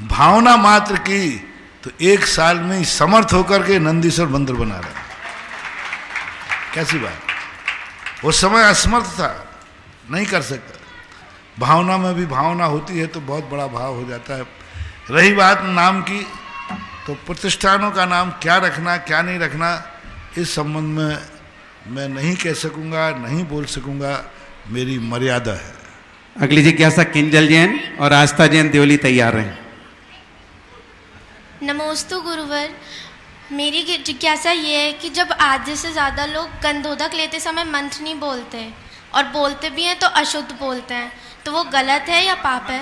भावना मात्र की, तो 1 साल में ही समर्थ होकर के नंदीश्वर मंदिर बना रहा। कैसी बात, उस समय असमर्थ था, नहीं कर सकता। भावना में भी भावना होती है तो बहुत बड़ा भाव हो जाता है। रही बात नाम की, तो प्रतिष्ठानों का नाम क्या रखना क्या नहीं रखना इस संबंध में मैं नहीं कह सकूंगा, नहीं बोल सकूंगा, मेरी मर्यादा है। अगली जिज्ञासा किंजल जैन और आस्था जैन देवली तैयार हैं। नमोस्तु गुरुवर, मेरी जिज्ञासा ये है कि जब आधे से ज़्यादा लोग गंधोदक लेते समय मंत्र नहीं बोलते और बोलते भी हैं तो अशुद्ध बोलते हैं, तो वो गलत है या पाप है?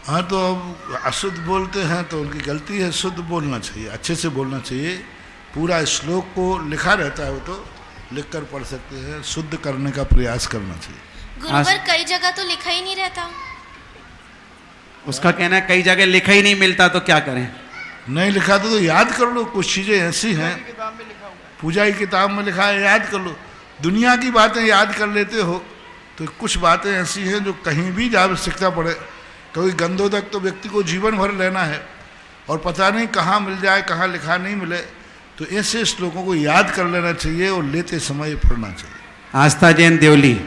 हाँ, तो अब अशुद्ध बोलते हैं तो उनकी गलती है, शुद्ध बोलना चाहिए, अच्छे से बोलना चाहिए। पूरा श्लोक को लिखा रहता है, वो तो लिख कर पढ़ सकते हैं, शुद्ध करने का प्रयास करना चाहिए। गुरुवर, कई जगह तो लिखा ही नहीं रहता। उसका कहना है कई जगह लिखा ही नहीं मिलता, तो क्या करें? नहीं लिखा तो याद कर लो। कुछ चीज़ें ऐसी हैं, पूजा की किताब में लिखा है, याद कर लो। दुनिया की बातें याद कर लेते हो, तो कुछ बातें ऐसी हैं जो कहीं भी जा आवश्यकता पड़े, क्योंकि गंधोदक तो व्यक्ति को जीवन भर लेना है और पता नहीं कहाँ मिल जाए, कहाँ लिखा नहीं मिले, तो ऐसे श्लोकों को याद कर लेना चाहिए और लेते समय पढ़ना चाहिए। आस्था जैन देवली।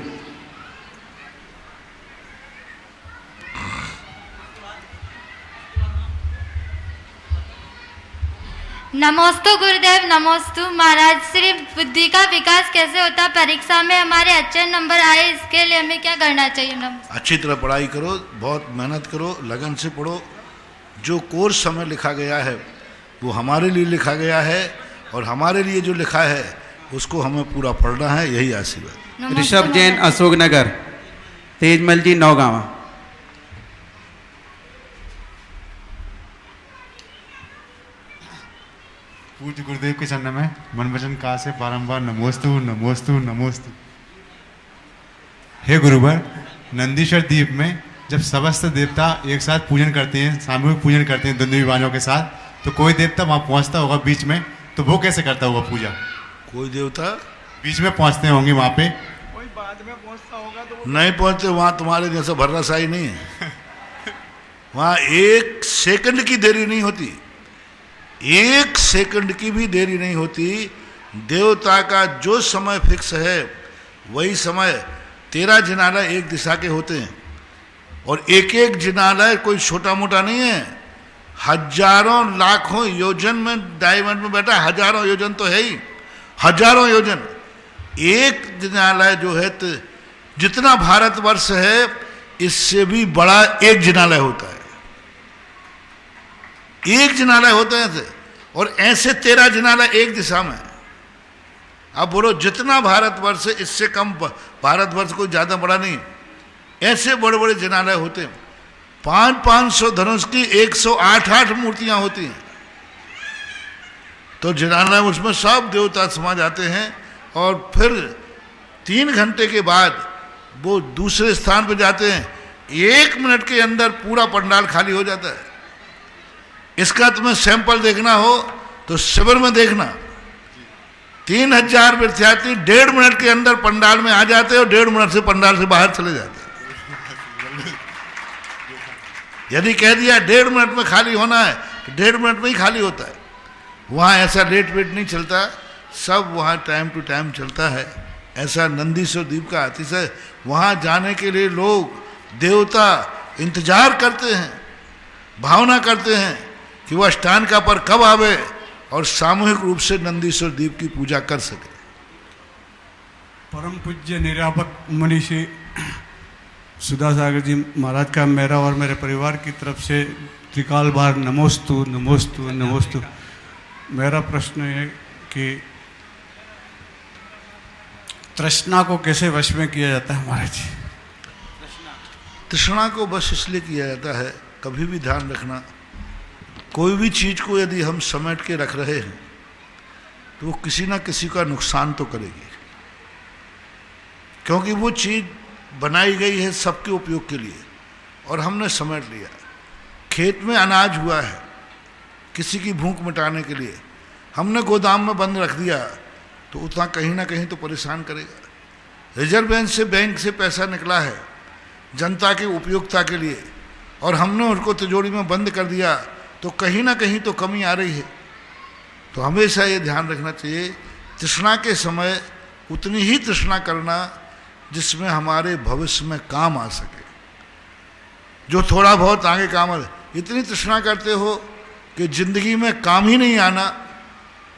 नमोस्तु गुरुदेव, नमोस्तु महाराज। सिर्फ बुद्धि का विकास कैसे होता, परीक्षा में हमारे अच्छे नंबर आए, इसके लिए हमें क्या करना चाहिए? अच्छी तरह पढ़ाई करो, बहुत मेहनत करो, लगन से पढ़ो। जो कोर्स हमें लिखा गया है वो हमारे लिए लिखा गया है, और हमारे लिए जो लिखा है उसको हमें पूरा पढ़ना है, यही आशीर्वाद। ऋषभ जैन अशोकनगर। तेजमल जी नौगांवा। पूज्य गुरुदेव के चरण में मन वचन काल से बारंबार नमोस्तु नमोस्तु नमोस्तु। हे गुरुवर, नंदीश्वर द्वीप में जब समस्त देवता एक साथ पूजन करते हैं, सामूहिक पूजन करते हैं द्वंद्वी विमानों के साथ, तो कोई देवता वहाँ पहुँचता होगा बीच में, तो वो कैसे करता होगा पूजा? कोई देवता बीच में पहुँचते होंगे वहाँ पे? कोई बाद में पहुंचता होगा तो नहीं पहुँचते, वहाँ तुम्हारे जैसा भर्राशाही नहीं है। वहाँ 1 सेकंड की देरी नहीं होती, 1 सेकंड की भी देरी नहीं होती। देवता का जो समय फिक्स है वही समय। 13 जिनालय एक दिशा के होते हैं, और एक एक जिनालय कोई छोटा मोटा नहीं है। हजारों लाखों योजन में डायमंड में बैठा, हजारों योजन तो है ही, हजारों योजन। एक जिनालय जो है तो जितना भारतवर्ष है इससे भी बड़ा एक जिनालय होता है। एक जिनालय होते हैं ऐसे, और ऐसे 13 जिनालय एक दिशा में। अब बोलो जितना भारतवर्ष है इससे कम भारतवर्ष कोई ज़्यादा बड़ा नहीं, ऐसे बड़े बड़े जिनालय होते हैं। 500 धनुष की 108 मूर्तियां होती हैं। तो जिनालय उसमें सब देवता समा जाते हैं, और फिर 3 घंटे के बाद वो दूसरे स्थान पर जाते हैं। 1 मिनट के अंदर पूरा पंडाल खाली हो जाता है। इसका तुम्हें सैंपल देखना हो तो शिविर में देखना। 3000 विद्यार्थी 1.5 मिनट के अंदर पंडाल में आ जाते हैं, और 1.5 मिनट से पंडाल से बाहर चले जाते हैं। यदि कह दिया 1.5 मिनट में खाली होना है तो 1.5 मिनट में ही खाली होता है। वहाँ ऐसा लेट वेट नहीं चलता, सब वहाँ टाइम टू टाइम चलता है। ऐसा नंदीश्वर द्वीप का अतिशय, वहाँ जाने के लिए लोग देवता इंतजार करते हैं, भावना करते हैं कि वह अष्टानका पर कब आवे और सामूहिक रूप से नंदीश्वर द्वीप की पूजा कर सके। परम पूज्य निरापक मनीषी सुधा सागर जी महाराज का मेरा और मेरे परिवार की तरफ से त्रिकाल बार नमोस्तु नमोस्तु नमोस्तु। मेरा प्रश्न है कि तृष्णा को कैसे वश में किया जाता है महाराज जी? तृष्णा को बस इसलिए किया जाता है, कभी भी ध्यान रखना, कोई भी चीज़ को यदि हम समेट के रख रहे हैं तो वो किसी ना किसी का नुकसान तो करेगी, क्योंकि वो चीज़ बनाई गई है सबके उपयोग के लिए और हमने समेट लिया। खेत में अनाज हुआ है किसी की भूख मिटाने के लिए, हमने गोदाम में बंद रख दिया तो उतना कहीं ना कहीं तो परेशान करेगा। रिजर्व बैंक से पैसा निकला है जनता की उपयोगिता के लिए और हमने उसको तिजोरी में बंद कर दिया तो कहीं ना कहीं तो कमी आ रही है। तो हमेशा ये ध्यान रखना चाहिए, तृष्णा के समय उतनी ही तृष्णा करना जिसमें हमारे भविष्य में काम आ सके, जो थोड़ा बहुत आगे काम आ। इतनी तृष्णा करते हो कि जिंदगी में काम ही नहीं आना,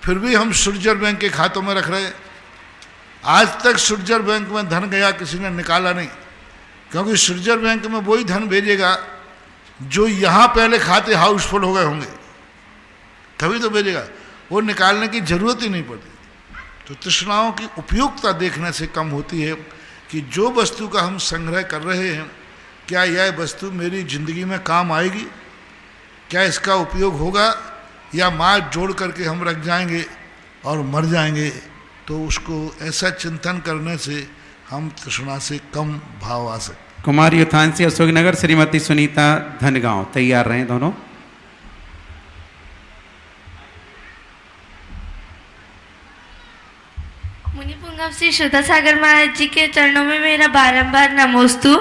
फिर भी हम सुरजर बैंक के खातों में रख रहे। आज तक सुरजर बैंक में धन गया, किसी ने निकाला नहीं, क्योंकि सुरजर बैंक में वही धन भेजेगा जो यहाँ पहले खाते हाउसफुल हो गए होंगे, तभी तो भेजेगा, वो निकालने की जरूरत ही नहीं पड़ती। तो तृष्णाओं की उपयोगिता देखने से कम होती है कि जो वस्तु का हम संग्रह कर रहे हैं, क्या यह वस्तु मेरी जिंदगी में काम आएगी, क्या इसका उपयोग होगा, या माँ जोड़ करके हम रख जाएंगे और मर जाएंगे। तो उसको ऐसा चिंतन करने से हम तृष्णा से कम भाव आ सकते हैं। कुमारी युथांसी अशोकनगर, श्रीमती सुनीता धनगांव। तैयार रहें दोनों। मुनि पुंगव श्री शुद्ध सागर महाराज जी के चरणों में मेरा बारंबार नमोस्तु।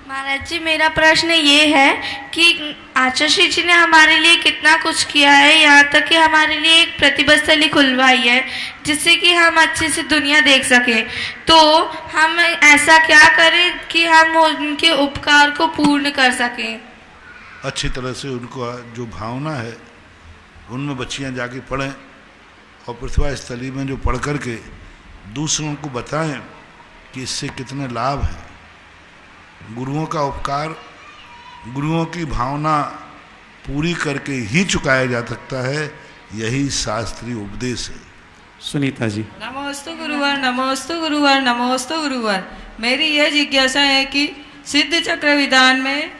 महाराज जी, मेरा प्रश्न ये है कि आचार्य जी ने हमारे लिए कितना कुछ किया है, यहाँ तक कि हमारे लिए एक प्रतिभा स्थली खुलवाई है जिससे कि हम अच्छे से दुनिया देख सकें। तो हम ऐसा क्या करें कि हम उनके उपकार को पूर्ण कर सकें? अच्छी तरह से उनको जो भावना है उनमें बच्चियां जाके पढ़ें और प्रतिभा स्थली में जो पढ़ कर के दूसरों को बताएं कि इससे कितने लाभ हैं। गुरुओं का उपकार, गुरुओं की भावना पूरी करके ही चुकाया जा सकता है, यही शास्त्रीय उपदेश है। सुनीता जी। नमोस्तु गुरुवर, नमोस्तु गुरुवर, नमोस्तु गुरुवर। मेरी यह जिज्ञासा है कि सिद्ध चक्र विधान में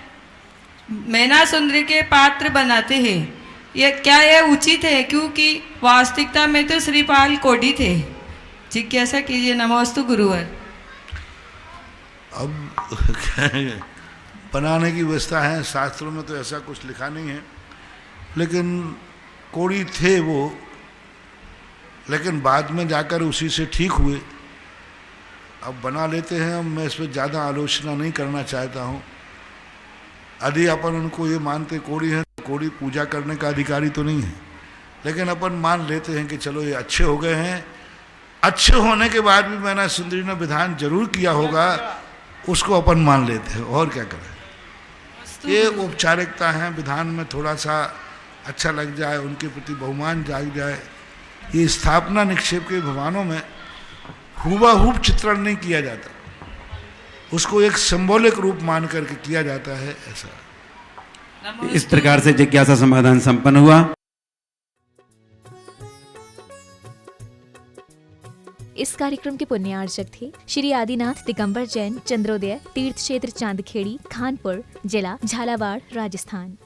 मैना सुंदरी के पात्र बनाते हैं, ये क्या यह उचित है? क्योंकि वास्तविकता में तो श्रीपाल कोडी थे। जिज्ञासा कीजिए। नमोस्तु गुरुवर। अब बनाने की व्यवस्था है, शास्त्रों में तो ऐसा कुछ लिखा नहीं है, लेकिन कोड़ी थे वो, लेकिन बाद में जाकर उसी से ठीक हुए। अब बना लेते हैं। अब मैं इस पर ज़्यादा आलोचना नहीं करना चाहता हूँ। यदि अपन उनको ये मानते कोड़ी हैं तो कोड़ी पूजा करने का अधिकारी तो नहीं है, लेकिन अपन मान लेते हैं कि चलो ये अच्छे हो गए हैं। अच्छे होने के बाद भी मैंने सुंदरी ने विधान जरूर किया होगा, उसको अपन मान लेते हैं, और क्या करें। ये औपचारिकता है, विधान में थोड़ा सा अच्छा लग जाए, उनके प्रति बहुमान जाग जाए। ये स्थापना निक्षेप के भगवानों में हुबहू चित्रण नहीं किया जाता, उसको एक सिंबॉलिक रूप मान करके किया जाता है। ऐसा इस प्रकार से जिज्ञासा समाधान संपन्न हुआ। इस कार्यक्रम के पुण्यार्चक थे श्री आदिनाथ दिगंबर जैन, चंद्रोदय, तीर्थ क्षेत्र चांदखेड़ी, खानपुर, जिला झालावाड़, राजस्थान।